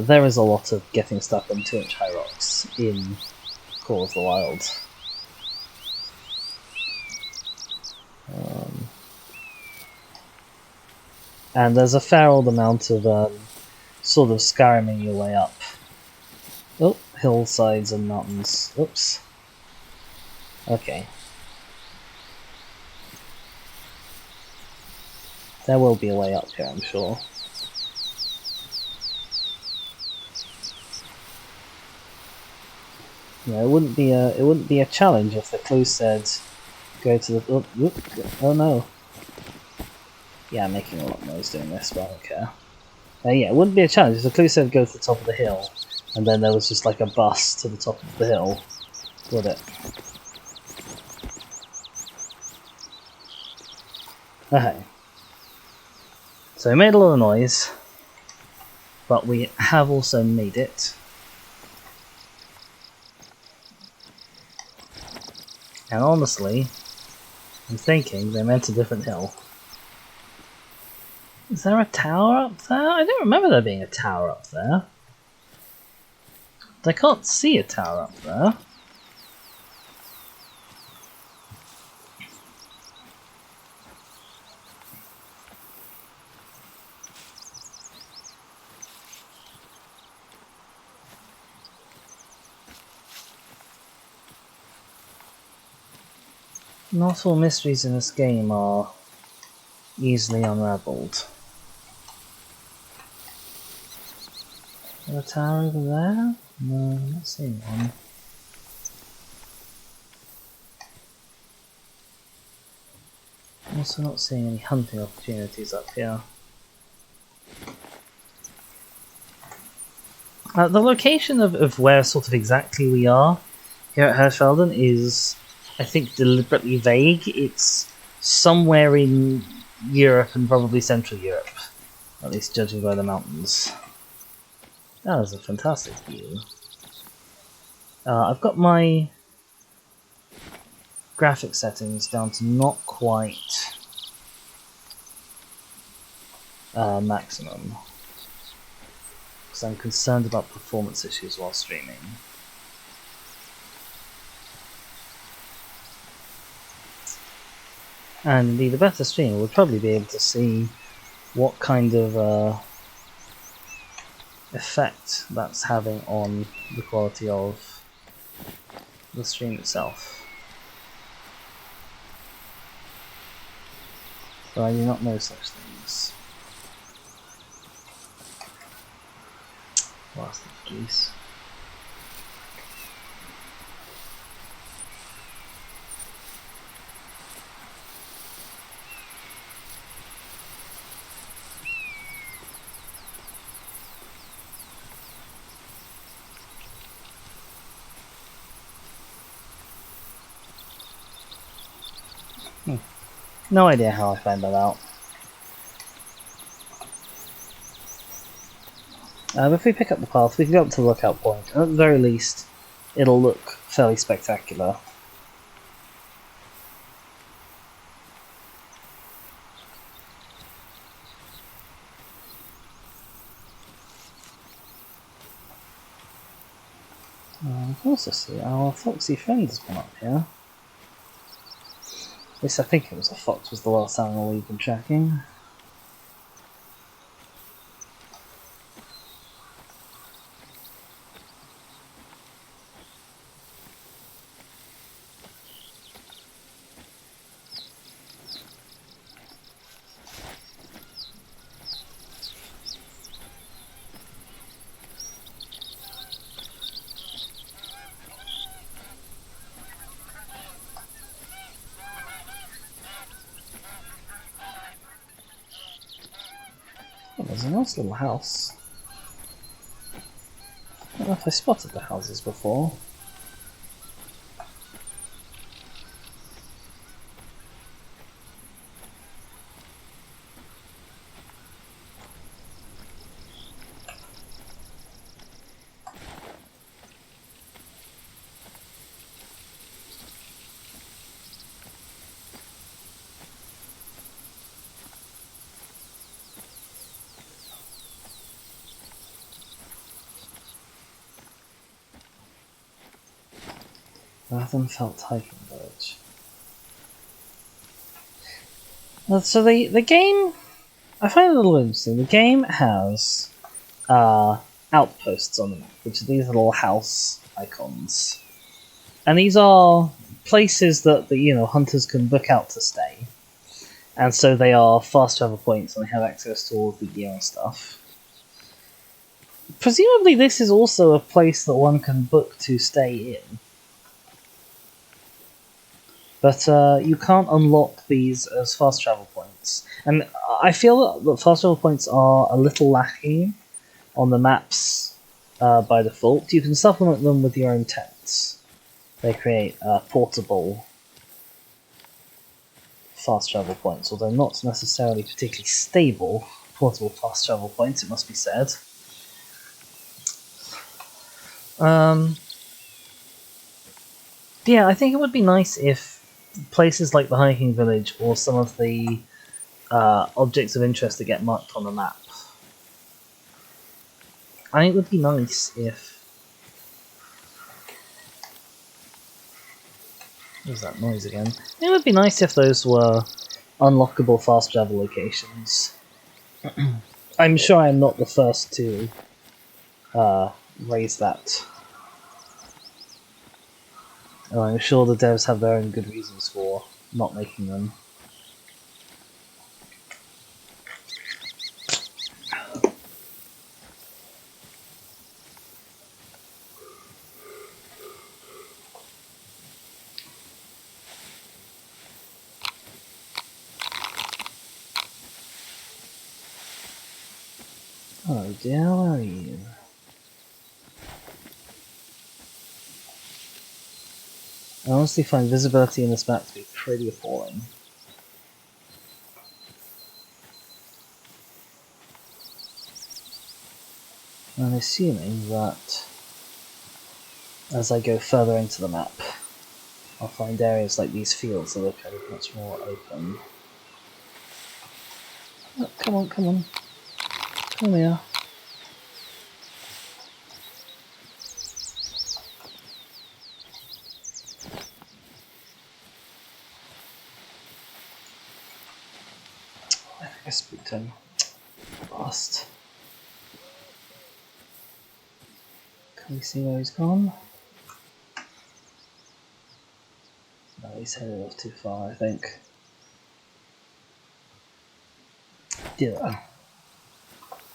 There is a lot of getting stuck on 2-inch high rocks in Call of the Wild. And there's a fair old amount of sort of scaraming your way up. Oh, hillsides and mountains. Oops. Okay. There will be a way up here, I'm sure. Yeah, it wouldn't be a challenge if the clue said go to the oh no. Yeah, I'm making a lot of noise doing this, but I don't care. Yeah, it wouldn't be a challenge if the clue said go to the top of the hill, and then there was just like a bus to the top of the hill, would it? Okay. So we made a lot of noise, but we have also made it. And honestly, I'm thinking they meant a different hill. Is there a tower up there? I don't remember there being a tower up there. I can't see a tower up there. Not all mysteries in this game are easily unravelled. Is there a tower over there? No, I'm not seeing one. I'm also not seeing any hunting opportunities up here. The location of where sort of exactly we are here at Hirschfelden is, I think, deliberately vague. It's somewhere in Europe and probably Central Europe, at least judging by the mountains. That is a fantastic view. I've got my graphic settings down to not quite maximum, because I'm concerned about performance issues while streaming. And indeed, a better streamer would probably be able to see what kind of effect that's having on the quality of the stream itself. But I do not know such things. Blasted geese. No idea how I found that out. But if we pick up the path, we can go up to the lookout point, and at the very least, it'll look fairly spectacular. I can also see our foxy friend has gone up here. At least I think it was a fox was the last animal we've been tracking. Oh, there's a nice little house. I don't know if I spotted the houses before. Felt hiking village. So the game, I find it a little interesting. The game has outposts on the map, which are these little house icons, and these are places that the hunters can book out to stay, and so they are fast travel points, and they have access to all of the gear and stuff. Presumably, this is also a place that one can book to stay in. But you can't unlock these as fast travel points. And I feel that fast travel points are a little lacking on the maps by default. You can supplement them with your own tents. They create portable fast travel points, although not necessarily particularly stable portable fast travel points, it must be said. Yeah, I think it would be nice if places like the hiking village or some of the objects of interest that get marked on the map. I think it would be nice if... There's that noise again. It would be nice if those were unlockable fast travel locations. I'm sure I'm not the first to raise that. And I'm sure the devs have their own good reasons for not making them. Oh dear, where are you? I honestly find visibility in this map to be pretty appalling. I'm assuming that as I go further into the map, I'll find areas like these fields that look much more open. Oh, come on, come on. Come here. I think I spooked him. Lost. Can we see where he's gone? No, he's headed off too far, I think. Deer.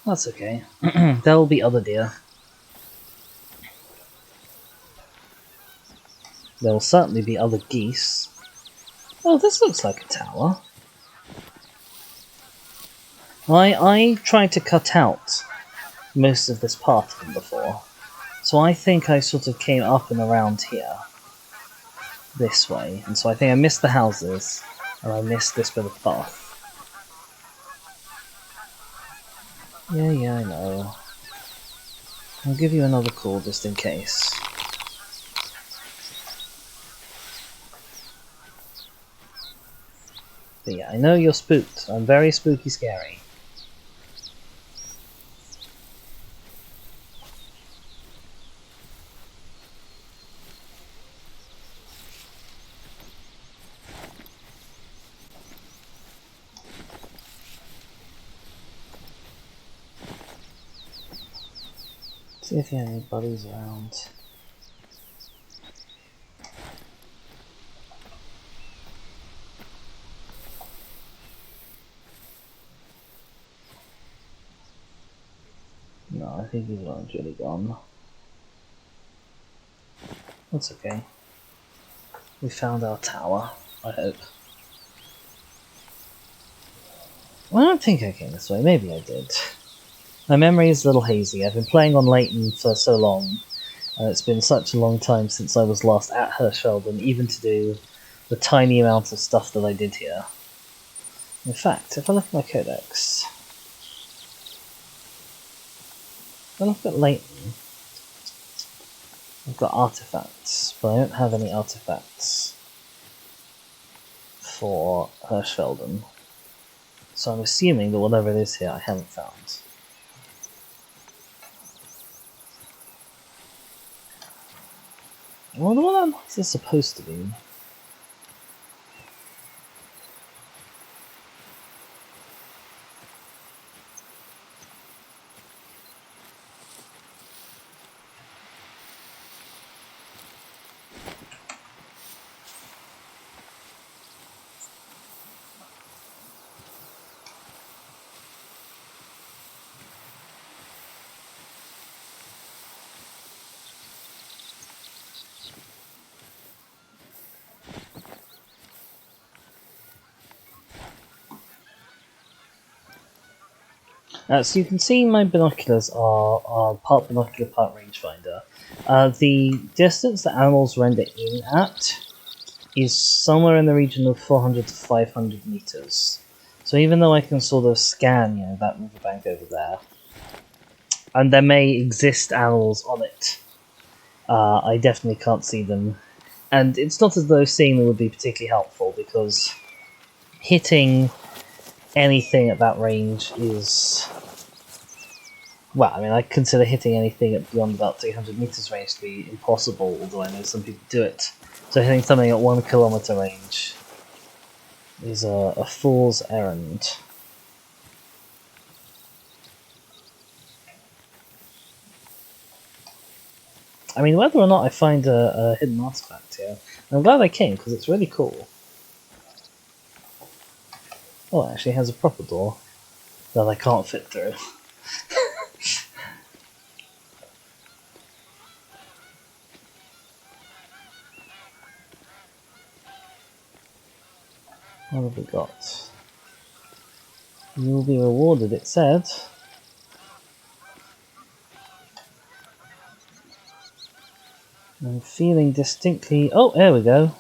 That's okay. There'll be other deer. There will certainly be other geese. Oh, this looks like a tower. I tried to cut out most of this path from before, so I think I sort of came up and around here, this way, and so I think I missed the houses, And I missed this bit of path. Yeah, I know. I'll give you another call just in case. But yeah, I know you're spooked. I'm very spooky scary. See if anybody's around. No, I think he's really gone. That's okay. We found our tower, I hope. Well, I don't think I came this way. Maybe I did. My memory is a little hazy. I've been playing on Leighton for so long, and it's been such a long time since I was last at Hirschfelden, even to do the tiny amount of stuff that I did here. In fact, if I look at my codex, if I look at Leighton, I've got artifacts, but I don't have any artifacts for Hirschfelden. So I'm assuming that whatever it is here I haven't found. I wonder what that noise is supposed to be. So you can see my binoculars are part binocular, part rangefinder. The distance that animals render in at is somewhere in the region of 400 to 500 meters. So even though I can sort of scan, that riverbank over there, and there may exist animals on it, I definitely can't see them. And it's not as though seeing them would be particularly helpful, because hitting anything at that range is... Well, I mean, I consider hitting anything at beyond about 300 meters range to be impossible, although I know some people do it. So hitting something at 1 kilometer range is a fool's errand. I mean, whether or not I find a hidden artifact here, I'm glad I came, because it's really cool. Oh, it actually has a proper door that I can't fit through. What have we got? You will be rewarded, it said. I'm feeling distinctly... Oh, there we go.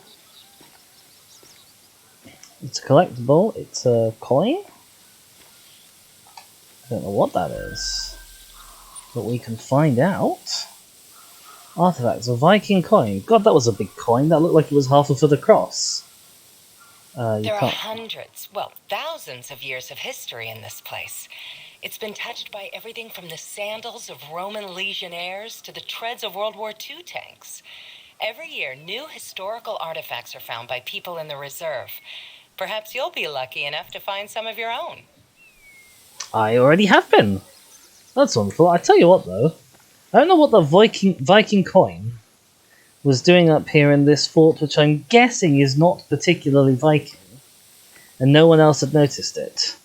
It's a collectible. It's a coin? I don't know what that is. But we can find out. Artifacts, a Viking coin. God, that was a big coin. That looked like it was half a foot across.
There are hundreds, well, thousands of years of history in this place. It's been touched by everything from the sandals of Roman legionnaires to the treads of World War II tanks. Every year, new historical artifacts are found by people in the reserve. Perhaps you'll be lucky enough to find some of your own.
I already have been. That's wonderful. I tell you what, though. I don't know what the Viking coin was doing up here in this fort, which I'm guessing is not particularly Viking, and no one else had noticed it.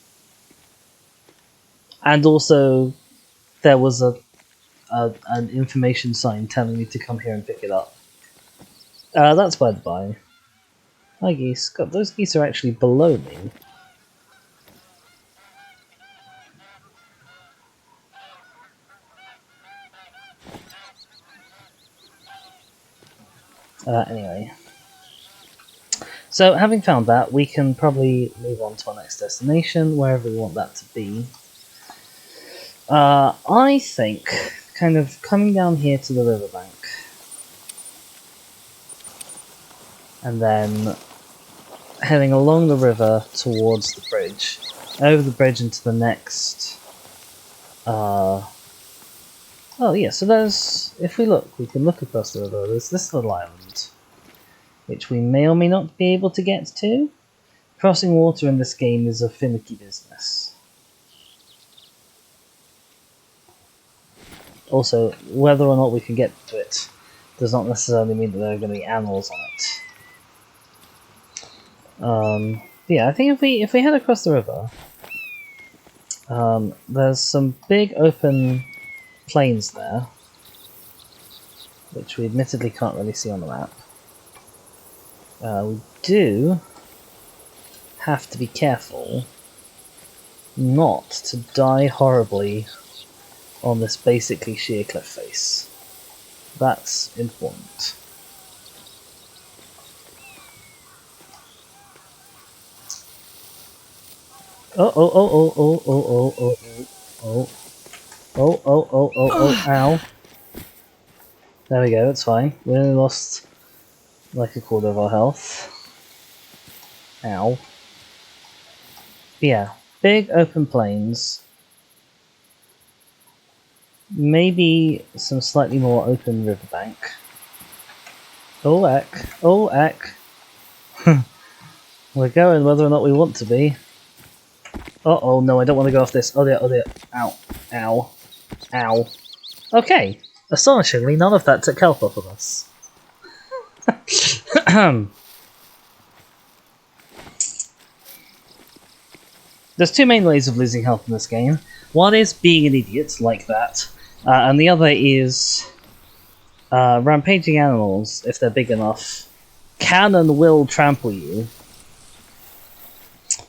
And also, there was an information sign telling me to come here and pick it up. That's by the by. Hi, geese. God, those geese are actually below me. Anyway. So having found that, we can probably move on to our next destination, wherever we want that to be. I think kind of coming down here to the riverbank, and then heading along the river towards the bridge, over the bridge into the next... oh yeah, so there's... if we look, we can look across the river, there's this little island, which we may or may not be able to get to. Crossing water in this game is a finicky business. Also, whether or not we can get to it does not necessarily mean that there are going to be animals on it. Yeah, I think if we head across the river, there's some big open plains there, which we admittedly can't really see on the map. We do have to be careful not to die horribly on this basically sheer cliff face. That's important. Oh, ow. There we go, it's fine. We only lost like a quarter of our health. Ow. Yeah, big open plains. Maybe some slightly more open riverbank. Oh, heck. Oh, heck. We're going whether or not we want to be. Uh-oh, no, I don't want to go off this. Oh dear, oh dear. Ow. Ow. Ow. Okay. Astonishingly, none of that took health off of us. There's two main ways of losing health in this game. One is being an idiot, like that. And the other is rampaging animals, if they're big enough, can and will trample you.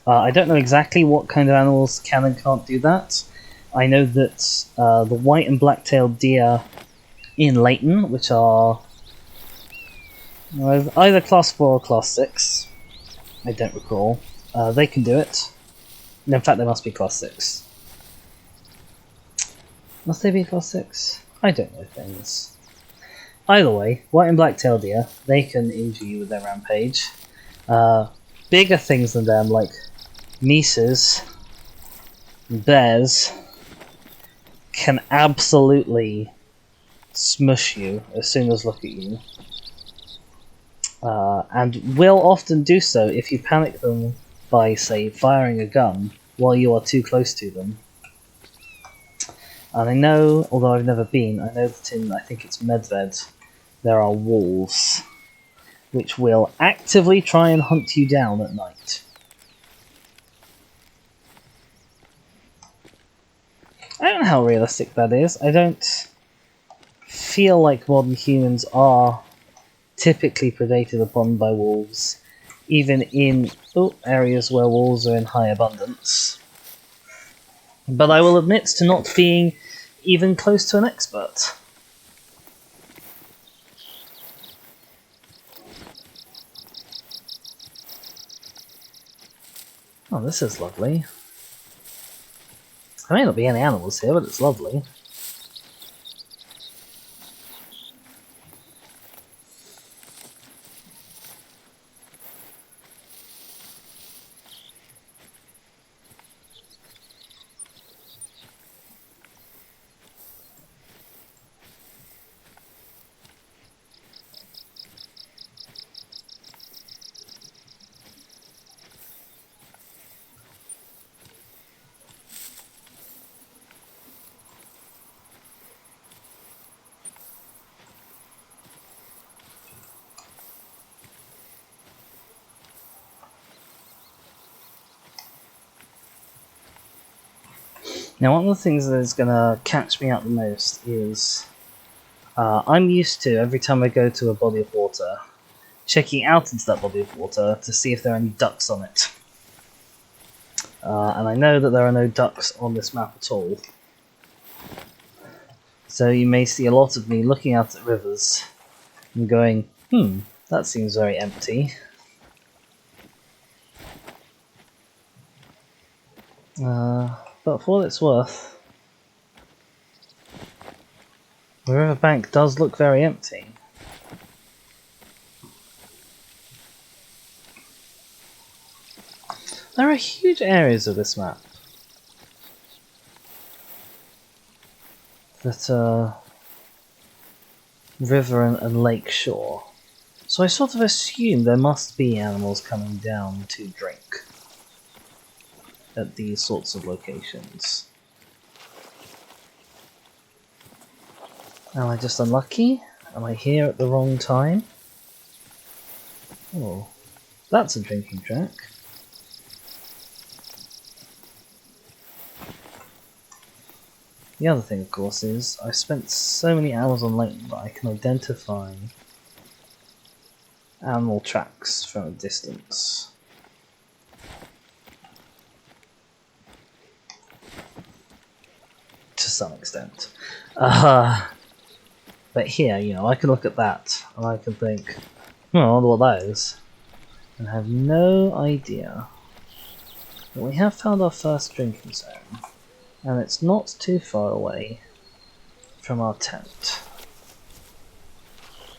I don't know exactly what kind of animals can and can't do that. I know that the white and black-tailed deer in Leighton, which are either class 4 or class 6, I don't recall, they can do it. In fact, they must be class 6. Must they be class 6? I don't know things. Either way, white and black-tailed deer, they can injure you with their rampage. Bigger things than them, like Mises, bears, can absolutely smush you as soon as look at you. And will often do so if you panic them by, say, firing a gun while you are too close to them. And I know, although I've never been, I know that in, I think it's Medved, there are wolves, which will actively try and hunt you down at night. I don't know how realistic that is. I don't feel like modern humans are typically predated upon by wolves, even in areas where wolves are in high abundance. But I will admit to not being even close to an expert. Oh, this is lovely. There may not be any animals here, but it's lovely. Now, one of the things that is going to catch me out the most is I'm used to, every time I go to a body of water, checking out into that body of water to see if there are any ducks on it. And I know that there are no ducks on this map at all. So you may see a lot of me looking out at rivers and going, that seems very empty. But for what it's worth, the riverbank does look very empty. There are huge areas of this map that are river and lake shore. So I sort of assume there must be animals coming down to drink at these sorts of locations. Am I just unlucky? Am I here at the wrong time? Oh, that's a drinking track. The other thing, of course, is I've spent so many hours on Layton that I can identify animal tracks from a distance. To some extent. But here, you know, I can look at that and I can think, I wonder what that is, and have no idea. But we have found our first drinking zone, and it's not too far away from our tent.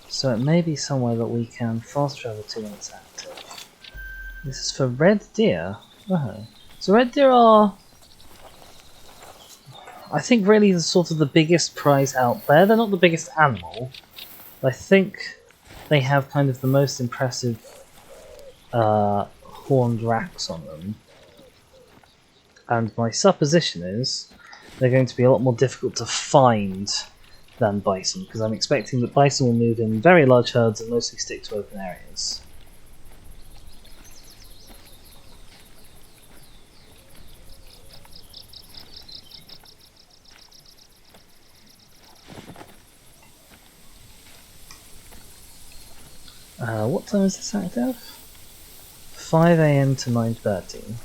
So it may be somewhere that we can fast travel to when it's active. This is for red deer. Oh. So red deer are, I think, really the sort of the biggest prize out there. They're not the biggest animal, but I think they have kind of the most impressive horned racks on them. And my supposition is they're going to be a lot more difficult to find than bison, because I'm expecting that bison will move in very large herds and mostly stick to open areas. What time is this active? 5 AM to 9:30.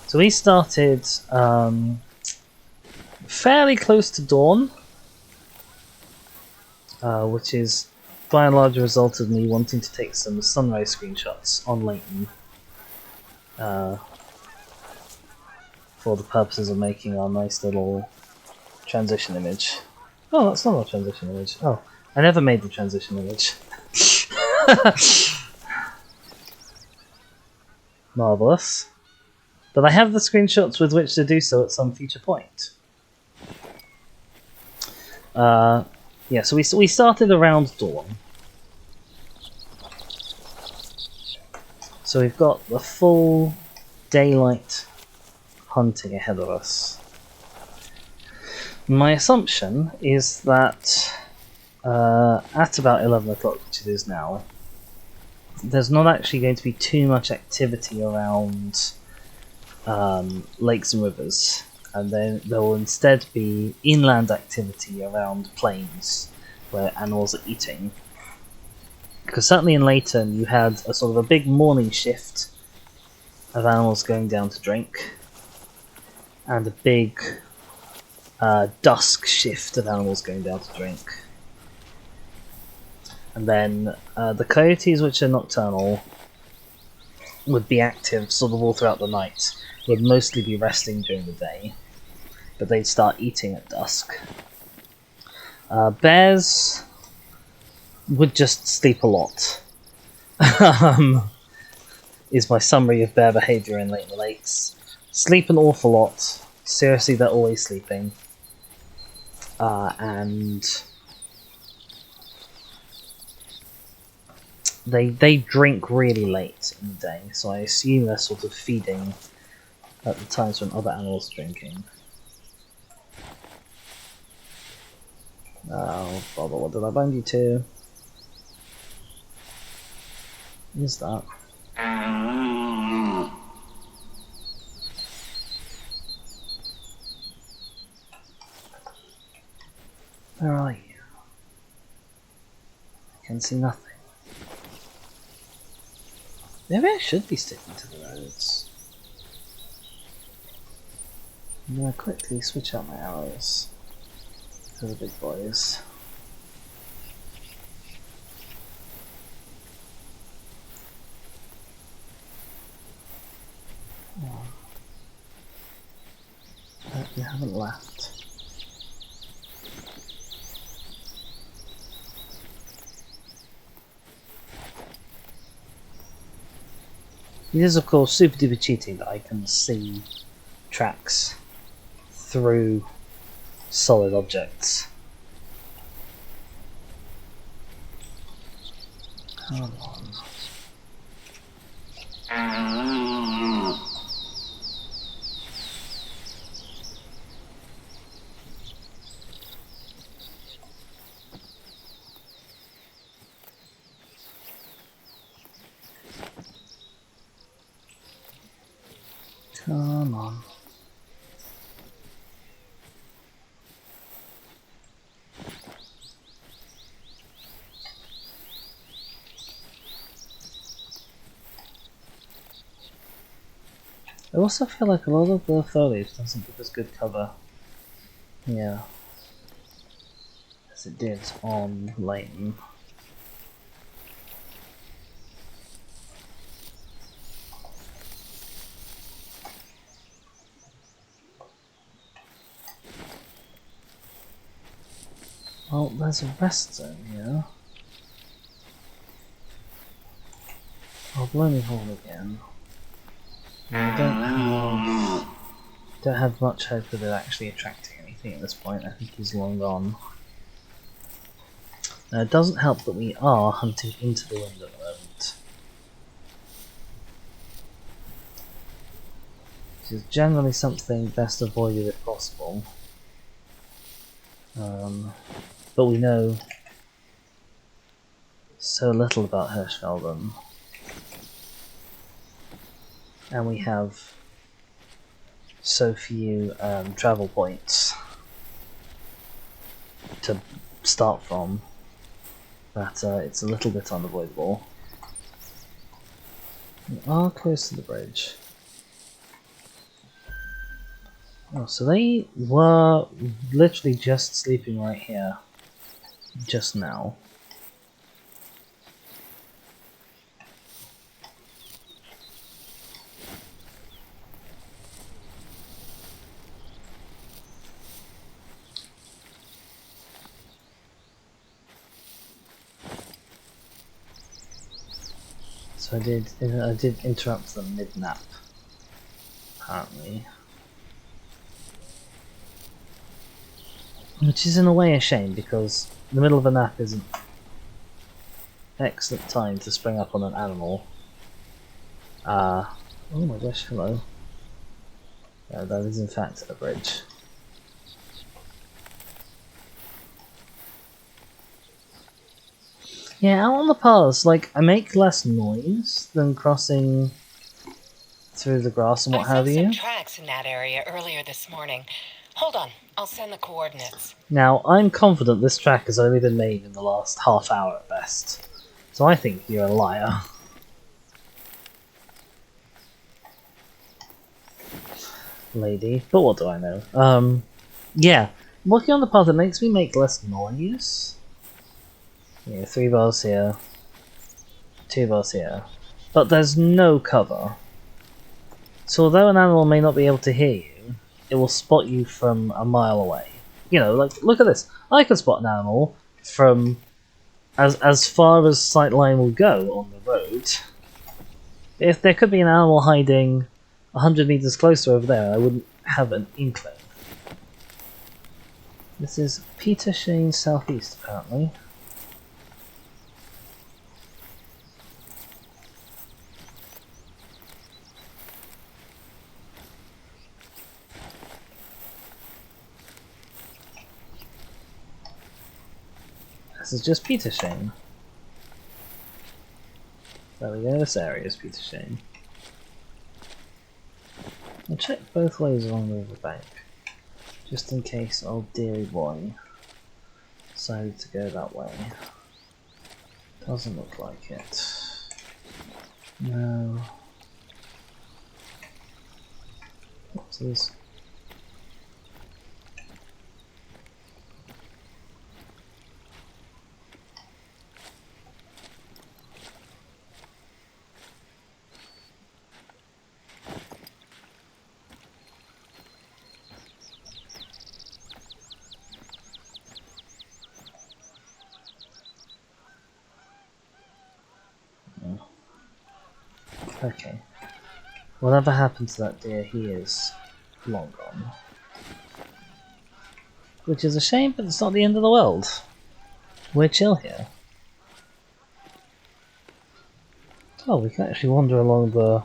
So we started fairly close to dawn, which is by and large a result of me wanting to take some sunrise screenshots on Layton for the purposes of making our nice little transition image. Oh, that's not our transition image. Oh, I never made the transition image. Marvellous. But I have the screenshots with which to do so at some future point. Yeah, so we started around dawn. So we've got the full daylight hunting ahead of us. My assumption is that at about 11 o'clock, which it is now, there's not actually going to be too much activity around lakes and rivers, and then there will instead be inland activity around plains where animals are eating. Because certainly in Layton you had a sort of a big morning shift of animals going down to drink, and a big dusk shift of animals going down to drink. And then the coyotes, which are nocturnal, would be active sort of all throughout the night, would mostly be resting during the day, but they'd start eating at dusk. Bears would just sleep a lot, is my summary of bear behaviour in Layton Lakes. Sleep an awful lot, seriously they're always sleeping, and they drink really late in the day, so I assume they're sort of feeding at the times when other animals are drinking. Oh, bother, what did I bind you to? What is that? Where are you? I can see nothing. Maybe I should be sticking to the roads. I'm gonna quickly switch out my arrows to the big boys. You haven't left. It is of course super duper cheating that I can see tracks through solid objects. Come on. Come on. I also feel like a lot of the foliage doesn't give us good cover here as it did on Lane. Well, there's a rest zone here. I'll blow me hole again. I don't have much hope of it actually attracting anything at this point. I think he's long gone. Now, it doesn't help that we are hunting into the wind at the moment, which is generally something best avoided if possible. But we know so little about Hirschfelden, and we have so few travel points to start from that it's a little bit unavoidable. We are close to the bridge. Oh, so they were literally just sleeping right here, just now. So I did interrupt them mid-nap, apparently. Which is in a way a shame, because the middle of a nap is an excellent time to spring up on an animal. Oh my gosh, hello. That is in fact a bridge. Yeah, out on the paths, like, I make less noise than crossing through the grass and what have you.
I saw some tracks in that area earlier this morning. Hold on, I'll send the coordinates.
Now, I'm confident this track has only been made in the last half hour at best, so I think you're a liar. Lady, but what do I know? Yeah, walking on the path, it makes me make less noise. Yeah, 3 bars here, 2 bars here, but there's no cover. So although an animal may not be able to hear you, it will spot you from a mile away. You know, like, look at this. I can spot an animal from as far as sightline will go on the road. If there could be an animal hiding 100 meters closer over there, I wouldn't have an inkling. This is Peter Shane southeast, apparently. This is just Peter Shane. There we go, this area is Peter Shane. I'll check both ways along the riverbank, just in case old dearie boy decided to go that way. Doesn't look like it. No. What's this? Okay. Whatever happened to that deer, he is long gone. Which is a shame, but it's not the end of the world. We're chill here. Oh, we can actually wander along the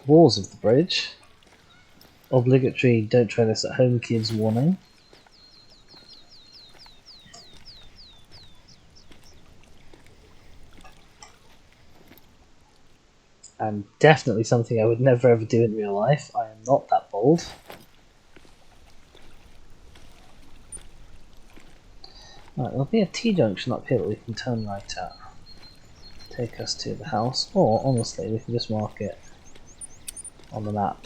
walls of the bridge. Obligatory don't try this at home kids warning. And definitely something I would never ever do in real life. I am not that bold. Right, there'll be a T-junction up here that we can turn right at. Take us to the house, or honestly, we can just mark it on the map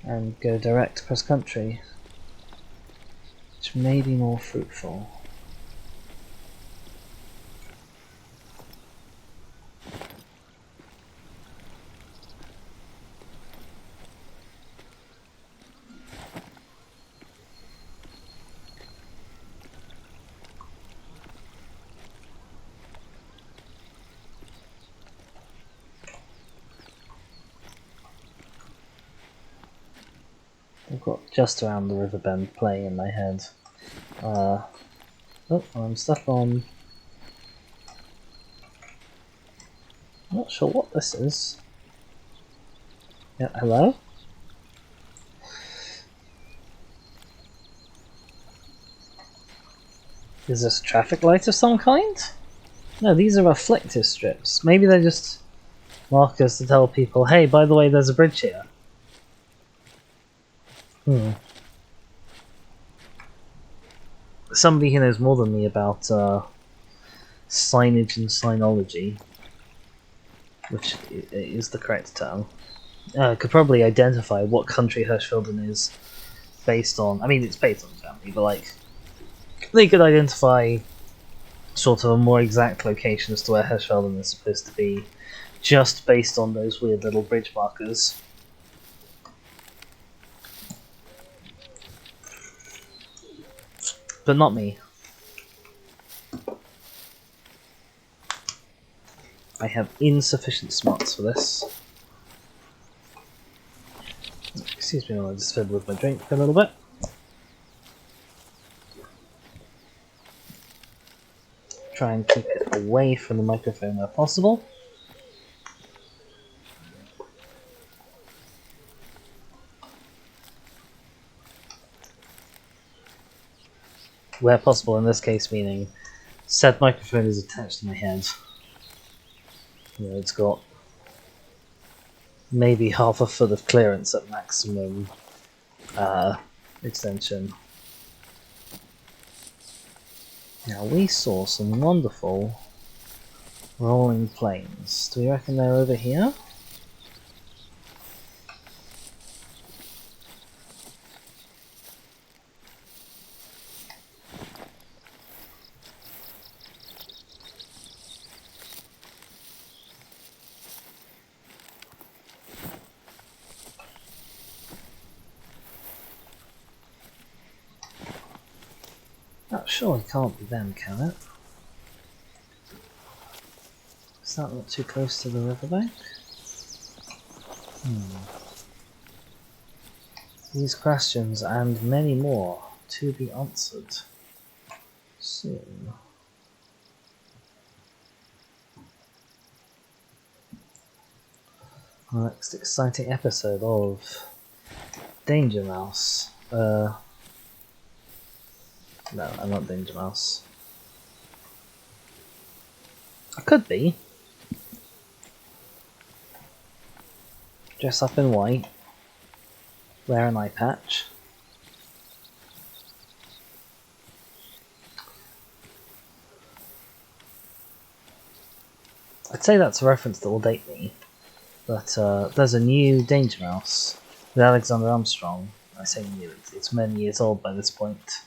and go direct cross country, which may be more fruitful. I've got just around the river bend playing in my head. Oh, I'm stuck on... I'm not sure what this is. Yeah, hello? Is this a traffic light of some kind? No, these are reflective strips. Maybe they're just markers to tell people, hey, by the way, there's a bridge here. Somebody who knows more than me about signage and sinology, which is the correct term, could probably identify what country Hirschfelden is based on. I mean, it's based on Germany, but like, they could identify sort of a more exact location as to where Hirschfelden is supposed to be, just based on those weird little bridge markers. But not me. I have insufficient smarts for this. Excuse me while I just fiddle with my drink for a little bit. Try and keep it away from the microphone where possible. Where possible in this case meaning said microphone is attached to my head. You know, it's got maybe half a foot of clearance at maximum extension. Now we saw some wonderful rolling plains. Do we reckon they're over here? That surely can't be them, can it? Is that not too close to the riverbank? These questions and many more to be answered soon. Our next exciting episode of Danger Mouse. No, I'm not Danger Mouse. I could be. Dress up in white. Wear an eye patch. I'd say that's a reference that will date me. But there's a new Danger Mouse with Alexander Armstrong. I say new, it's many years old by this point.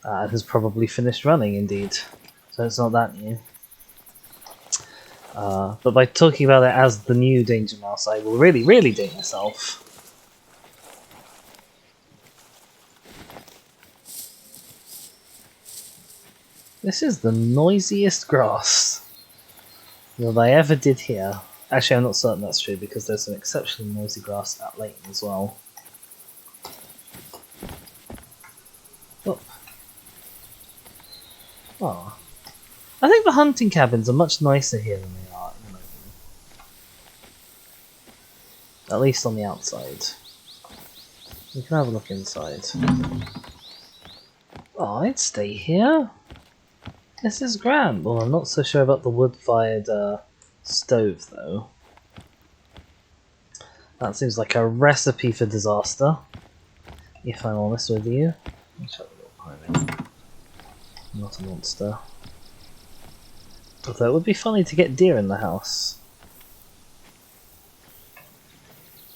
It has probably finished running, indeed. So it's not that new. But by talking about it as the new Danger Mouse, I will really, really date myself. This is the noisiest grass. that I ever did here. Actually, I'm not certain that's true because there's some exceptionally noisy grass at Leighton as well. Oh. Oh. I think the hunting cabins are much nicer here than they are in Leighton. At least on the outside. We can have a look inside. Oh, I'd stay here. This is grand. Well, I'm not so sure about the wood-fired stove, though. That seems like a recipe for disaster, if I'm honest with you. Shut the door behind me. I'm not a monster. Although it would be funny to get deer in the house.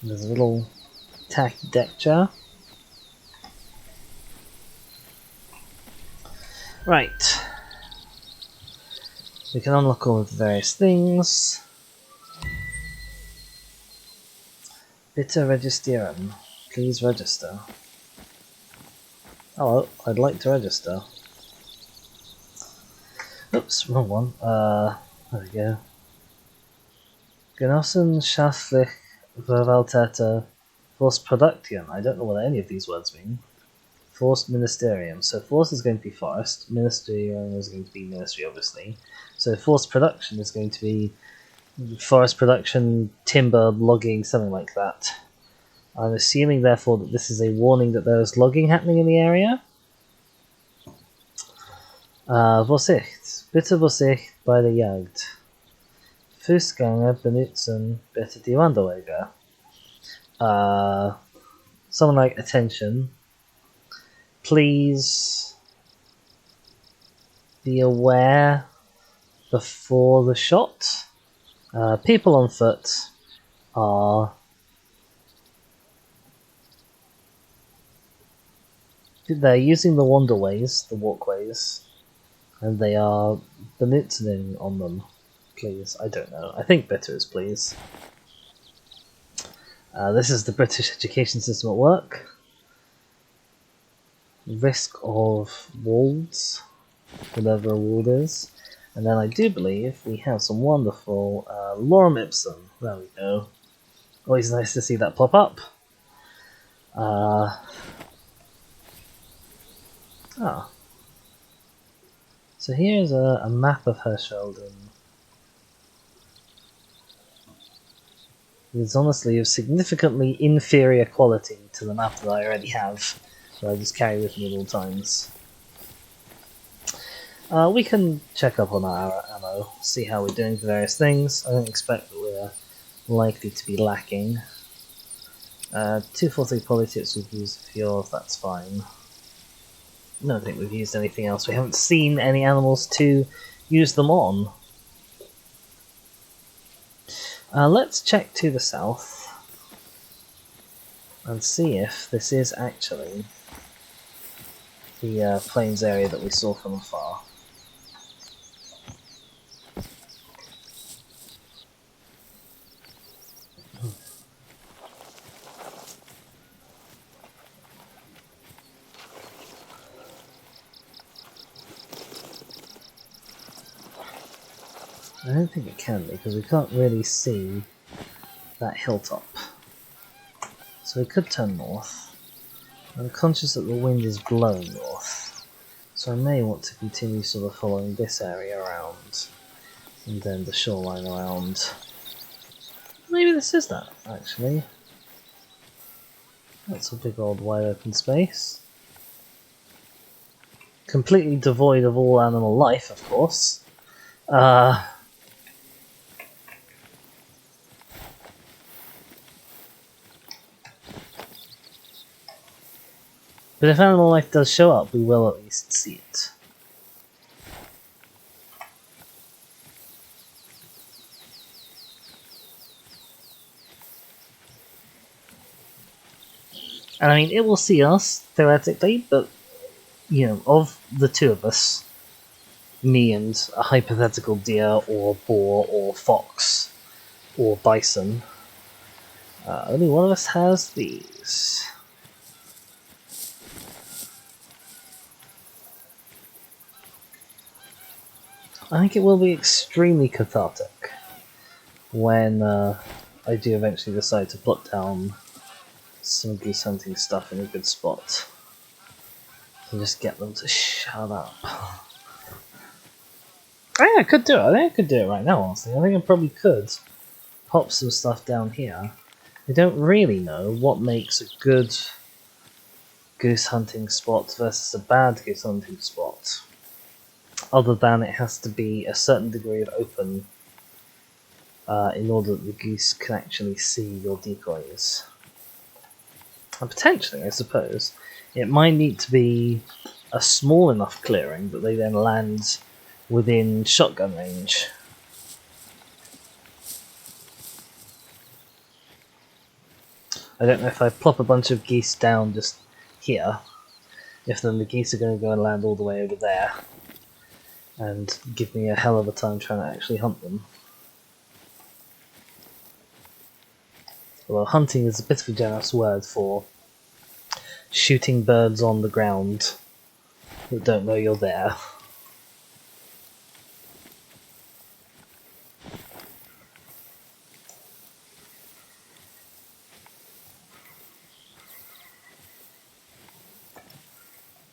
There's a little tacked deck chair. Right. We can unlock all of the various things. Bitte registrieren. Please register. Hello, I'd like to register. Oops, wrong one. There we go. Genossenschaftlich verwaltete Forstproduktion. I don't know what any of these words mean. Forst Ministerium. So Forst is going to be forest. Ministerium is going to be ministry, obviously. So Forst production is going to be forest production, timber, logging, something like that. I'm assuming, therefore, that this is a warning that there is logging happening in the area. Vorsicht. Bitte Vorsicht bei der Jagd. Fußgänger benutzen bitte die Wanderwege. Something like attention. Please be aware before the shot. People on foot are they're using the wanderways, the walkways, and they are benutzen on them. Please, I don't know. I think better is please. This is the British education system at work. Risk of wolves, whatever a wolf is. And then I do believe we have some wonderful lorem ipsum. There we go. Always nice to see that pop up. So here's a map of Hirschfelden. It's honestly of significantly inferior quality to the map that I already have, so I just carry with me at all times. We can check up on our ammo, see how we're doing for various things. I don't expect that we're likely to be lacking. 243 polytips we've used a few of, that's fine. I don't think we've used anything else. We haven't seen any animals to use them on. Let's check to the south and see if this is actually the plains area that we saw from afar. I don't think it can be, because we can't really see that hilltop. So we could turn north. I'm conscious that the wind is blowing north, so I may want to continue sort of following this area around, and then the shoreline around. Maybe this is that, actually. That's a big old wide open space. Completely devoid of all animal life, of course. But if animal life does show up, we will at least see it. And I mean, it will see us, theoretically, but, you know, of the two of us, me and a hypothetical deer, or boar, or fox, or bison, only one of us has these. I think it will be extremely cathartic. when I do eventually decide to put down some goose hunting stuff in a good spot. And just get them to shut up. I could do it. I think I could do it right now, honestly. I think I probably could pop some stuff down here. I don't really know what makes a good goose hunting spot versus a bad goose hunting spot, other than it has to be a certain degree of open in order that the goose can actually see your decoys. And potentially, I suppose, it might need to be a small enough clearing that they then land within shotgun range. I don't know if I plop a bunch of geese down just here, if then the geese are going to go and land all the way over there and give me a hell of a time trying to actually hunt them. Although hunting is a bit of a generous word for shooting birds on the ground that don't know you're there.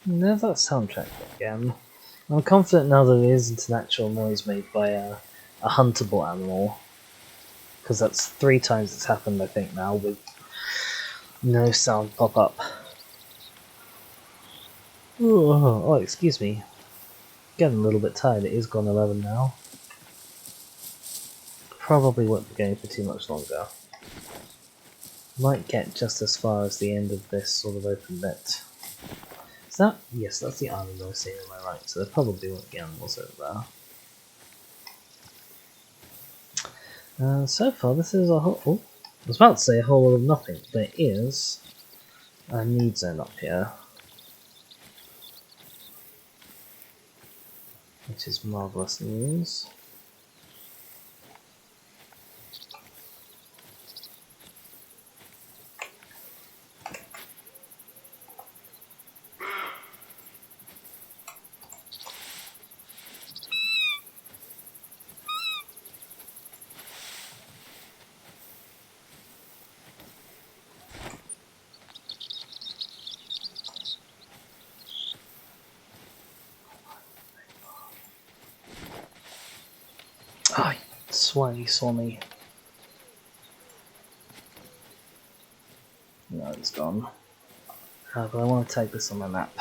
There's that soundtrack again. I'm confident now that it isn't an actual noise made by a huntable animal, because that's 3 times it's happened, I think, now, with no sound pop up. Oh, excuse me. Getting a little bit tired. It is gone 11 now. Probably won't be going for too much longer. Might get just as far as the end of this sort of open bit. Is that? Yes, that's the island I was seeing on my right, so there probably won't be animals over there. So far, this is a whole... Oh, I was about to say a whole lot of nothing. There is a need zone up here, which is marvellous news. Oh, swine, he saw me. No, it's gone. But I want to take this on my map.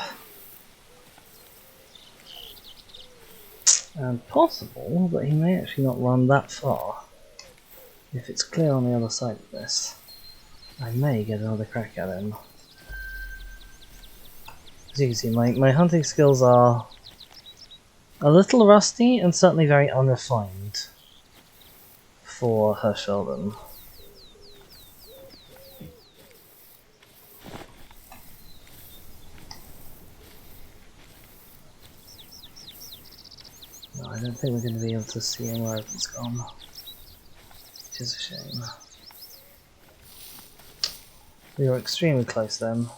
And possible that he may actually not run that far. If it's clear on the other side of this, I may get another crack at him. As you can see, my hunting skills are a little rusty and certainly very unrefined for Hirschfelden. No, I don't think we're going to be able to see him where it's gone, which is a shame. We were extremely close then.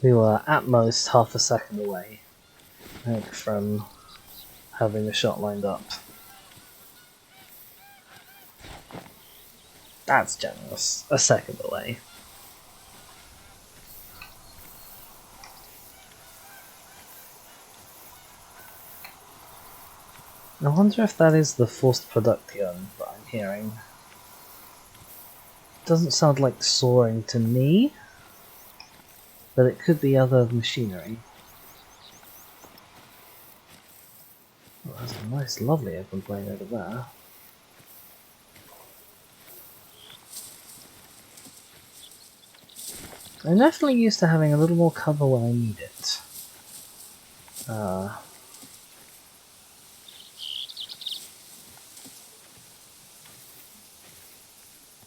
We were at most half a second away, I think, from having the shot lined up. That's generous. A second away. I wonder if that is the forced production that I'm hearing. Doesn't sound like soaring to me, but it could be other machinery. Oh, that's a nice, lovely open plain over there. I'm definitely used to having a little more cover when I need it.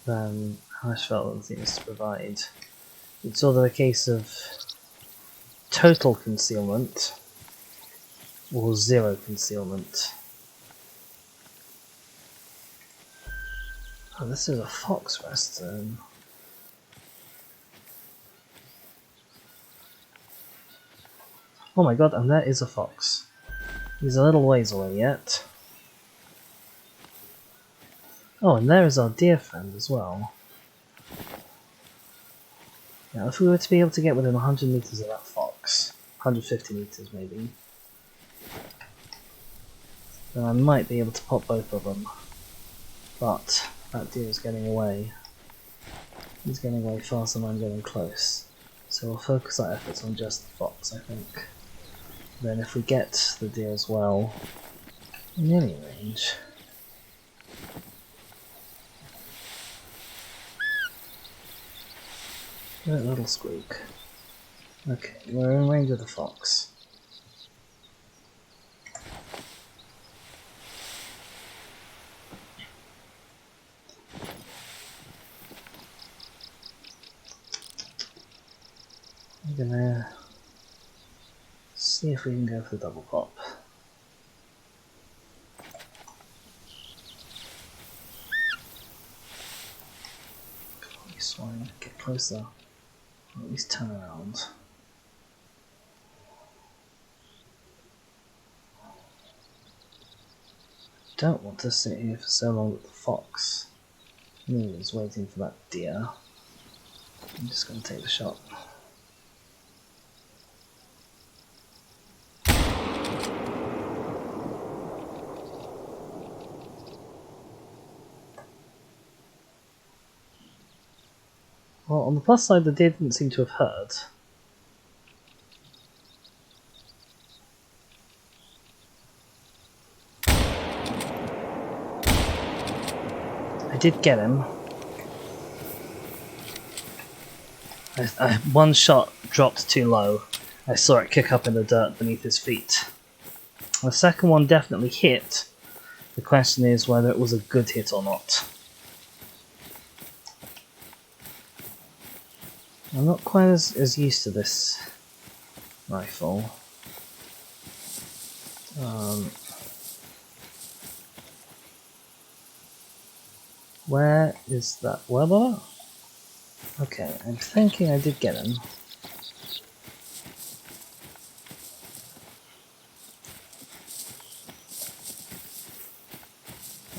Than Hirschfelden seems to provide. It's sort of a case of total concealment or zero concealment. Oh, this is a fox rest zone. Oh my god, and there is a fox. He's a little ways away yet. Oh, and there is our deer friend as well. Now, if we were to be able to get within 100 meters of that fox, 150 meters maybe, then I might be able to pop both of them. But that deer is getting away. He's getting away faster than I'm getting close. So we'll focus our efforts on just the fox, I think. Then if we get the deer as well, in any range. Give it a little squeak. Okay, we're in range of the fox. I'm gonna see if we can go for the double pop. Come on, you swine, get closer. Or at least turn around. Don't want to sit here for so long with the fox. Me is waiting for that deer. I'm just going to take the shot. Well, on the plus side, the deer didn't seem to have heard. I did get him. One shot dropped too low. I saw it kick up in the dirt beneath his feet. The second one definitely hit. The question is whether it was a good hit or not. I'm not quite as used to this rifle. Where is that? Where? Okay, I'm thinking I did get him.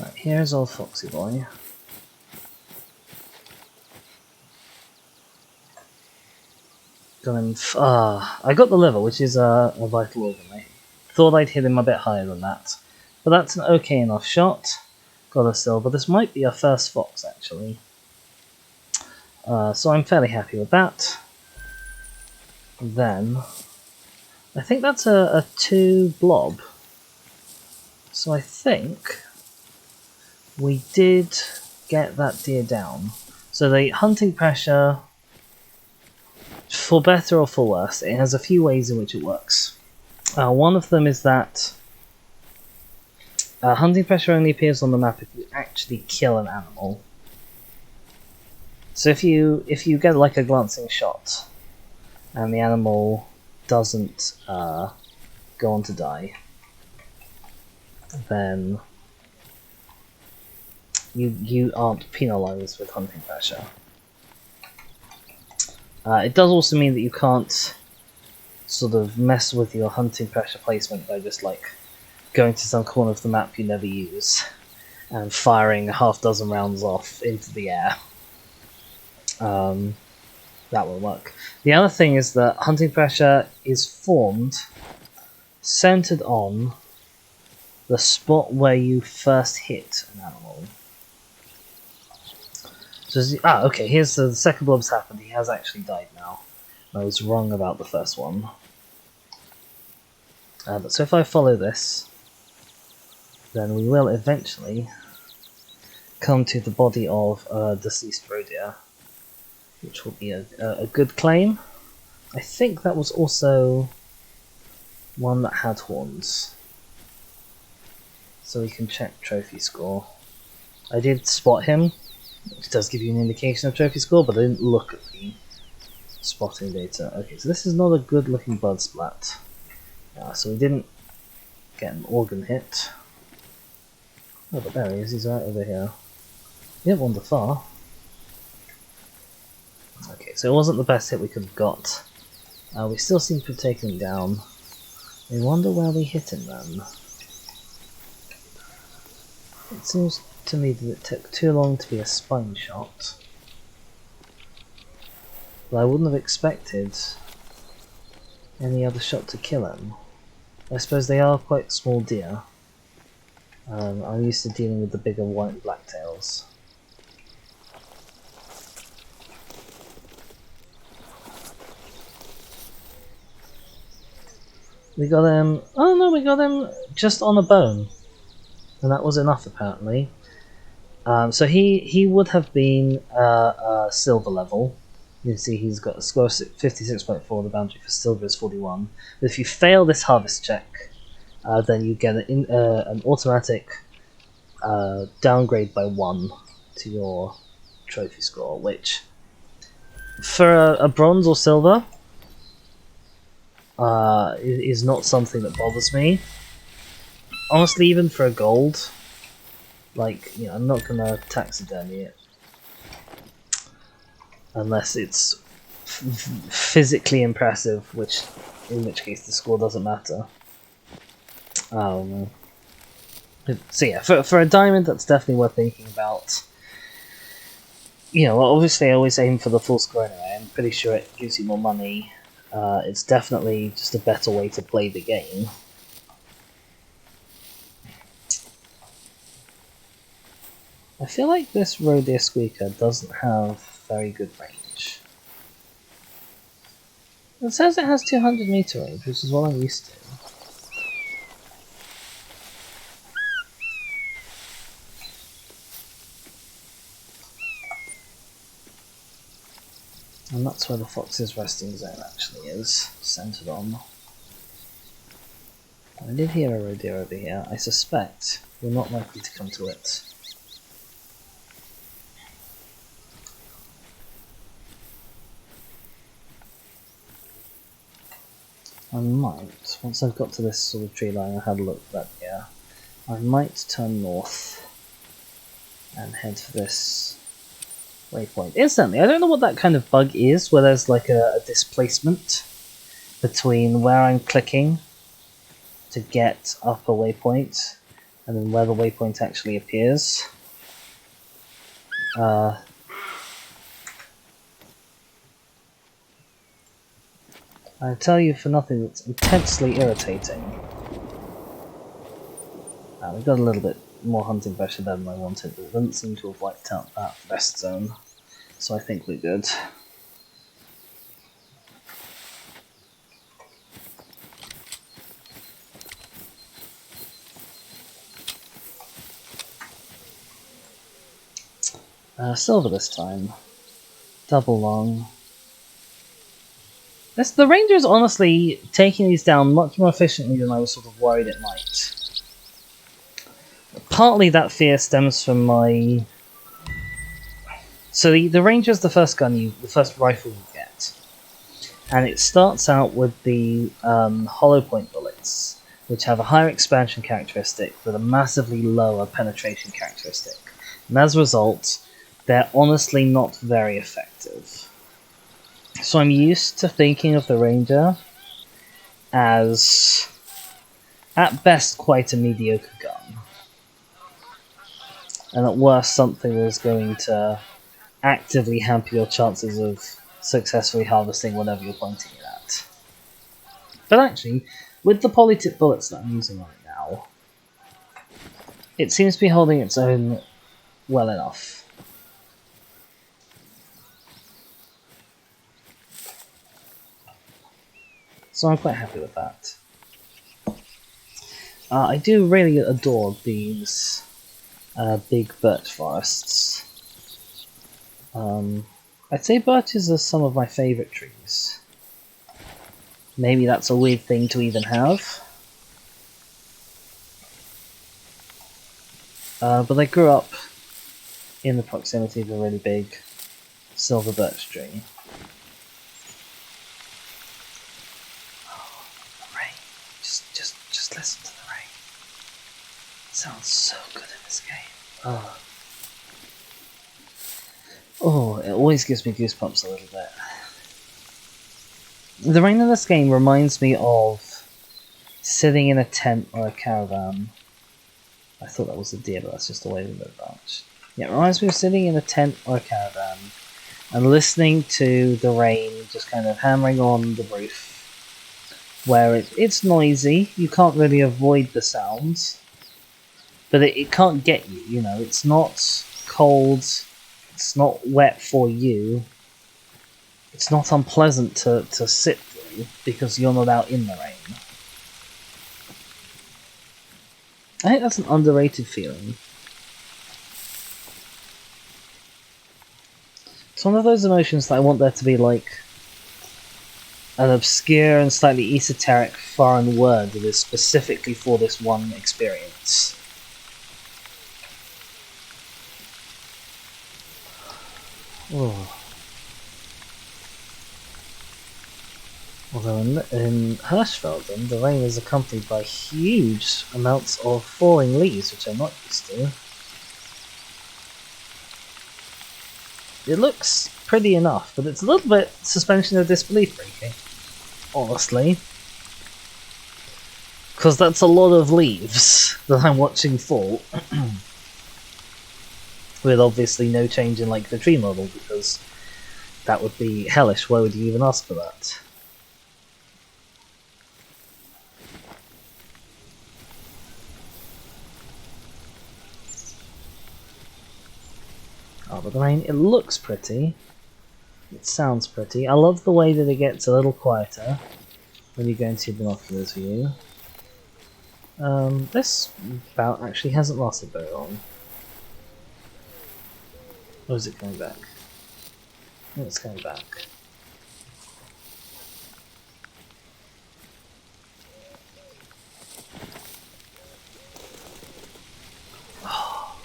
Right, here's old Foxy Boy. Got him. I got the liver, which is a vital organ. I thought I'd hit him a bit higher than that, but that's an okay enough shot. Got a silver. This might be our first fox, actually. So I'm fairly happy with that. Then, I think that's a 2 blob. So I think we did get that deer down. So the hunting pressure, for better or for worse, it has a few ways in which it works. One of them is that hunting pressure only appears on the map if you actually kill an animal. So if you get like a glancing shot, and the animal doesn't go on to die, then you aren't penalised with hunting pressure. It does also mean that you can't sort of mess with your hunting pressure placement by just like going to some corner of the map you never use and firing a half dozen rounds off into the air. That will work. The other thing is that hunting pressure is formed centered on the spot where you first hit an animal. So, okay, here's the second blob's happened. He has actually died now. I was wrong about the first one. So if I follow this, then we will eventually come to the body of a deceased roe deer, which will be a good claim. I think that was also one that had horns. So we can check trophy score. I did spot him, which does give you an indication of trophy score, but I didn't look at the spotting data. Okay, so this is not a good looking blood splat. So we didn't get an organ hit. Oh, but there he is, he's right over here. didn't wander far. Okay, so it wasn't the best hit we could have got. We still seem to have taken him down. I wonder where we hit him then. It seems to me that it took too long to be a spine shot. But I wouldn't have expected any other shot to kill him. I suppose they are quite small deer. I'm used to dealing with the bigger white and black tails. We got him... Oh no, we got him just on a bone. And that was enough apparently. So he would have been silver level. You can see he's got a score of 56.4, the boundary for silver is 41. But if you fail this harvest check, then you get an automatic downgrade by 1 to your trophy score, which for a bronze or silver is not something that bothers me. Honestly, even for a gold, like, you know, I'm not gonna taxidermy it unless it's physically impressive, in which case the score doesn't matter. So yeah, for a diamond, that's definitely worth thinking about. You know, obviously I always aim for the full score anyway. I'm pretty sure it gives you more money. It's definitely just a better way to play the game. I feel like this roe deer squeaker doesn't have very good range. It says it has 200 meter range, which is what I'm used to. And that's where the fox's resting zone actually is, centered on. I did hear a roe deer over here. I suspect we're not likely to come to it. I might, once I've got to this sort of tree line, I had a look at that here. I might turn north and head for this waypoint. Instantly, I don't know what that kind of bug is, where there's like a displacement between where I'm clicking to get up a waypoint and then where the waypoint actually appears. I tell you for nothing, it's intensely irritating. We got a little bit more hunting pressure than I wanted, but it doesn't seem to have wiped out that rest zone, so I think we're good. Silver this time. Double long. The ranger's honestly taking these down much more efficiently than I was sort of worried it might. Partly that fear stems from my... So the ranger's the first gun the first rifle you get. And it starts out with the hollow point bullets, which have a higher expansion characteristic with a massively lower penetration characteristic. And as a result, they're honestly not very effective. So I'm used to thinking of the ranger as, at best, quite a mediocre gun. And at worst, something that is going to actively hamper your chances of successfully harvesting whatever you're pointing it at. But actually, with the polytip bullets that I'm using right now, it seems to be holding its own well enough. So I'm quite happy with that. I do really adore these big birch forests. I'd say birches are some of my favourite trees. Maybe that's a weird thing to even have. But I grew up in the proximity of a really big silver birch tree. Oh, the rain. Just listen to the rain. It sounds so good in this game. Oh. always gives me goosebumps a little bit. The rain in this game reminds me of sitting in a tent or a caravan. I thought that was a deer, but that's just the way we live out. Yeah, it reminds me of sitting in a tent or a caravan and listening to the rain just kind of hammering on the roof, where it's noisy, you can't really avoid the sounds, but it can't get you, you know, it's not cold, it's not wet for you, it's not unpleasant to sit through because you're not out in the rain. I think that's an underrated feeling. It's one of those emotions that I want there to be like an obscure and slightly esoteric foreign word that is specifically for this one experience. Oh. Although in Hirschfelden, the rain is accompanied by huge amounts of falling leaves, which I'm not used to. It looks pretty enough, but it's a little bit suspension of disbelief freaky, honestly. Because that's a lot of leaves that I'm watching fall. With obviously no change in like the tree model, because that would be hellish. Why would you even ask for that? Oh, but the rain, it looks pretty. It sounds pretty. I love the way that it gets a little quieter when you go into your binoculars view. This bout actually hasn't lasted very long. Or is it coming back? No, it's coming back. Oh,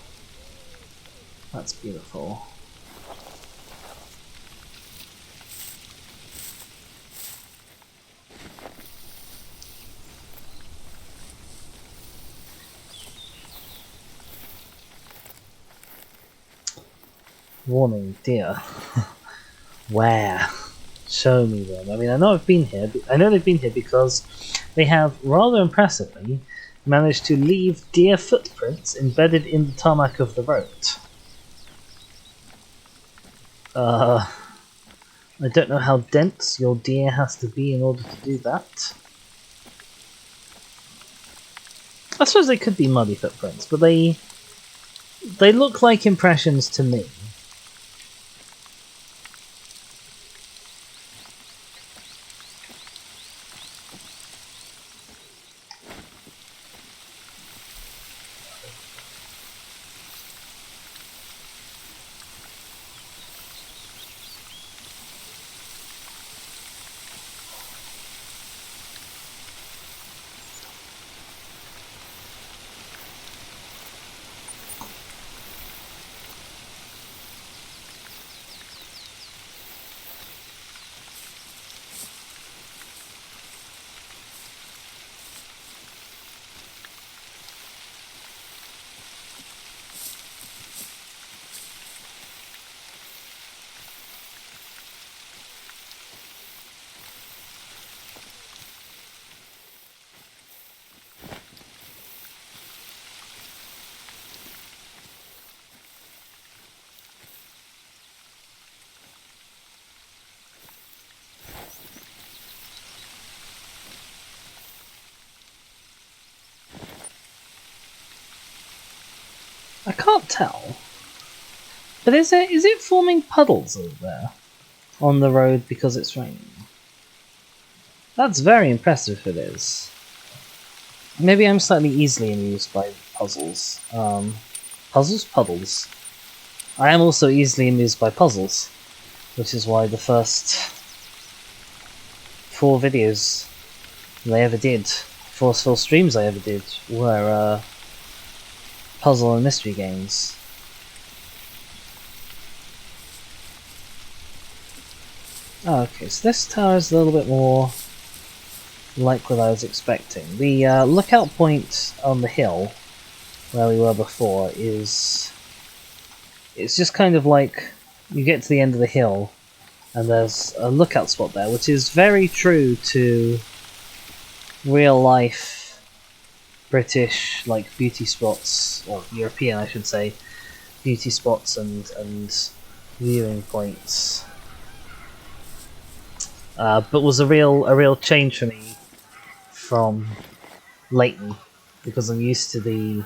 that's beautiful. Warning, deer. Where? Show me them. I mean, I know I've been here. I know they've been here because they have, rather impressively, managed to leave deer footprints embedded in the tarmac of the road. I don't know how dense your deer has to be in order to do that. I suppose they could be muddy footprints, but they look like impressions to me. I can't tell. But is it forming puddles over there on the road because it's raining? That's very impressive if it is. Maybe I'm slightly easily amused by puzzles. Puddles. I am also easily amused by puzzles, which is why the first 4 videos I ever did, 4 full streams I ever did, were puzzle and mystery games. Oh, okay, so this tower is a little bit more like what I was expecting. The lookout point on the hill, where we were before, it's just kind of like you get to the end of the hill, and there's a lookout spot there, which is very true to real life British like beauty spots, or European I should say, beauty spots and viewing points. But was a real change for me from Leighton, because I'm used to the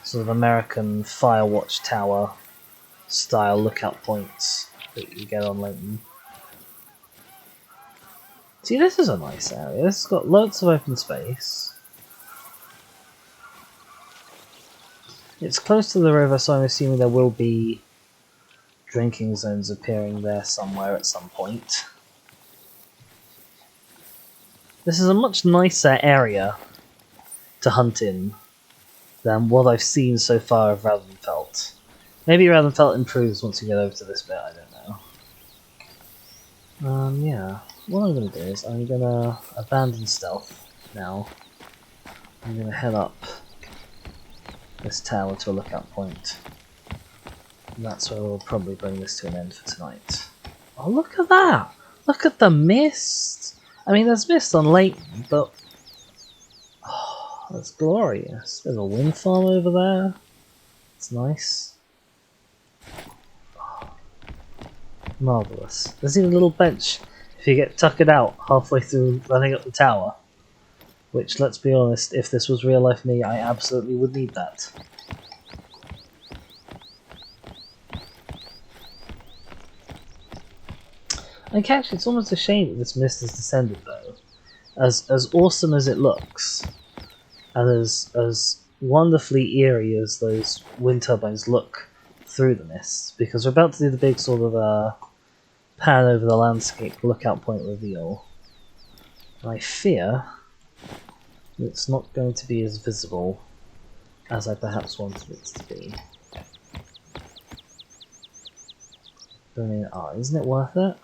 sort of American Firewatch Tower style lookout points that you get on Leighton. See, this is a nice area. This has got lots of open space. It's close to the river, so I'm assuming there will be drinking zones appearing there somewhere at some point. This is a much nicer area to hunt in than what I've seen so far of Ravenfelt. Maybe Ravenfelt improves once you get over to this bit, I don't know. Yeah. What I'm going to do is I'm going to abandon stealth now. I'm going to head up this tower to a lookout point. And that's where we'll probably bring this to an end for tonight. Oh, look at that! Look at the mist! I mean, there's mist on Leighton, but... oh, that's glorious. There's a wind farm over there. It's nice. Oh, marvellous. There's even a little bench if you get tuckered out halfway through running up the tower. Which, let's be honest, if this was real life me, I absolutely would need that. And actually, it's almost a shame that this mist has descended, though. As awesome as it looks, and as wonderfully eerie as those wind turbines look through the mist, because we're about to do the big sort of pan over the landscape lookout point reveal. And I fear it's not going to be as visible as I perhaps wanted it to be. But I mean, isn't it worth it?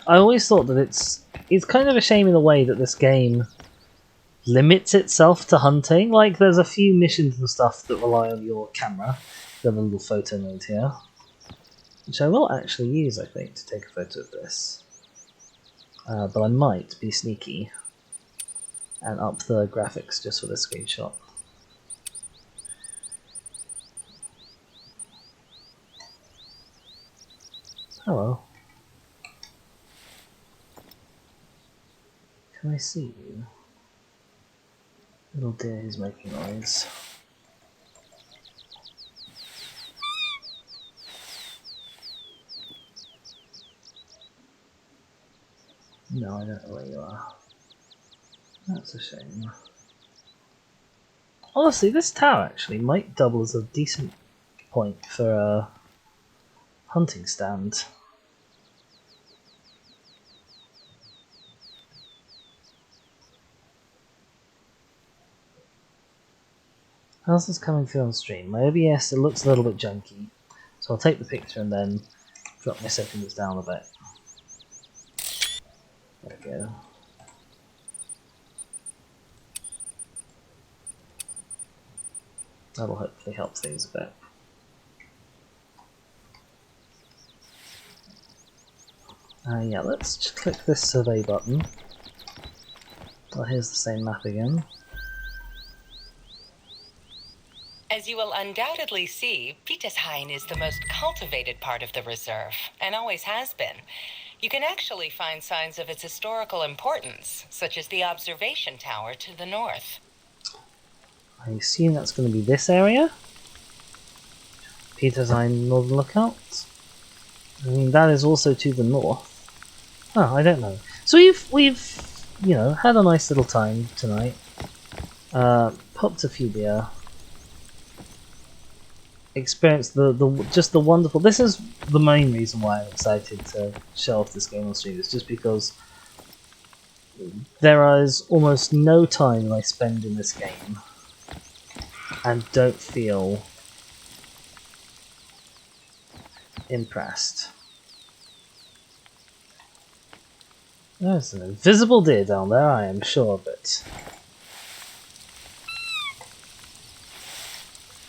I always thought that it's kind of a shame in a way that this game limits itself to hunting. Like, there's a few missions and stuff that rely on your camera. Got a little photo mode here, which I will actually use, I think, to take a photo of this. But I might be sneaky and up the graphics just for this screenshot. Hello. Can I see you? Little deer who's making noise. No, I don't know where you are. That's a shame. Honestly, this tower actually might double as a decent point for a hunting stand. How's this coming through on stream? My OBS, it looks a little bit junky, so I'll take the picture and then drop my settings down a bit. There we go. That'll hopefully help things a bit. Yeah, let's just click this survey button. Well, here's the same map again.
As you will undoubtedly see, Petershain is the most cultivated part of the reserve, and always has been. You can actually find signs of its historical importance, such as the observation tower to the north.
I assume that's going to be this area? Petershain Northern Lookout? I mean, that is also to the north. Oh, I don't know. So we've you know, had a nice little time tonight. Popped a few beer. Experienced just the wonderful. This is the main reason why I'm excited to show off this game on stream. It's just because there is almost no time that I spend in this game and don't feel impressed. There's an invisible deer down there, I am sure of it.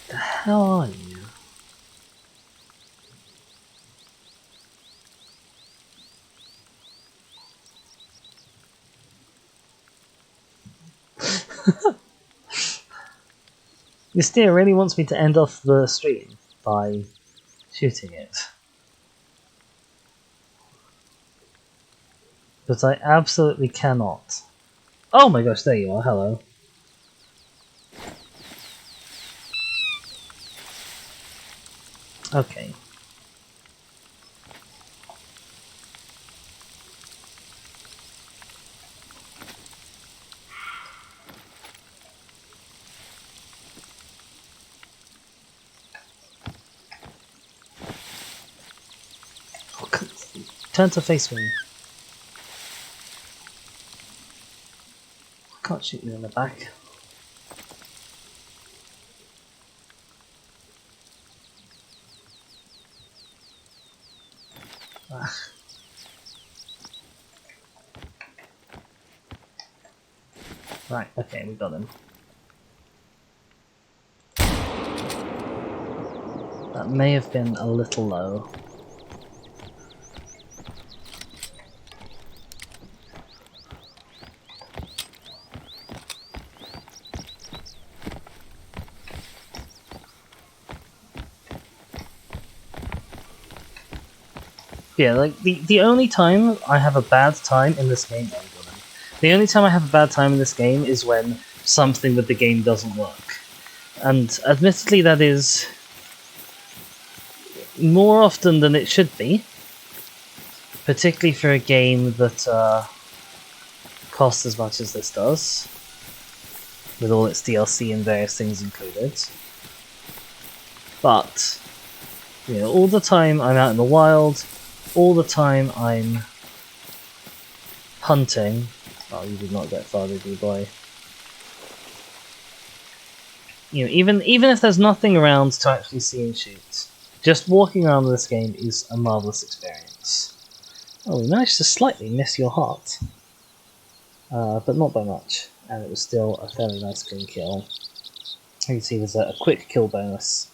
The hell are you? Mystere really wants me to end off the stream by shooting it. But I absolutely cannot. Oh my gosh, there you are, hello. Okay. Turn to face me. I can't shoot you in the back. Ah. Right, okay, we got him. That may have been a little low. Yeah, like, the only time I have a bad time in this game... The only time I have a bad time in this game is when something with the game doesn't work. And admittedly that is more often than it should be. Particularly for a game that costs as much as this does. With all its DLC and various things included. But, you know, all the time I'm out in the wild, all the time I'm hunting. Oh, you did not get far, did you, boy? You know, even if there's nothing around to actually see and shoot, just walking around this game is a marvelous experience. Oh, we managed to slightly miss your heart. But not by much, and it was still a fairly nice clean kill. You can see there's a quick kill bonus,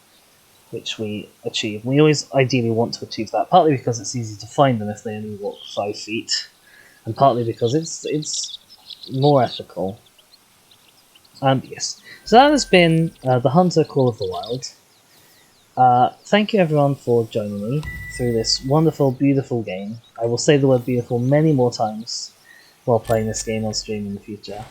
which we achieve. We always ideally want to achieve that, partly because it's easy to find them if they only walk 5 feet, and partly because it's more ethical. Yes. So that has been The Hunter Call of the Wild. Thank you everyone for joining me through this wonderful, beautiful game. I will say the word beautiful many more times while playing this game on stream in the future.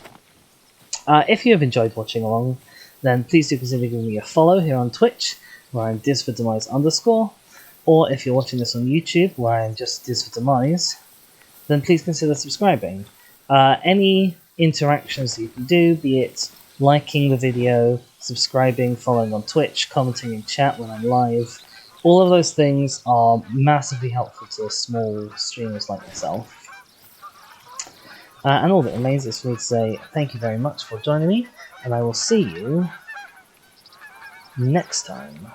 If you have enjoyed watching along, then please do consider giving me a follow here on Twitch, where I'm disfordemise_, or if you're watching this on YouTube, where I'm just disfordemise, then please consider subscribing. Any interactions you can do, be it liking the video, subscribing, following on Twitch, commenting in chat when I'm live, all of those things are massively helpful to small streamers like myself. And all that remains is for me to say thank you very much for joining me, and I will see you next time.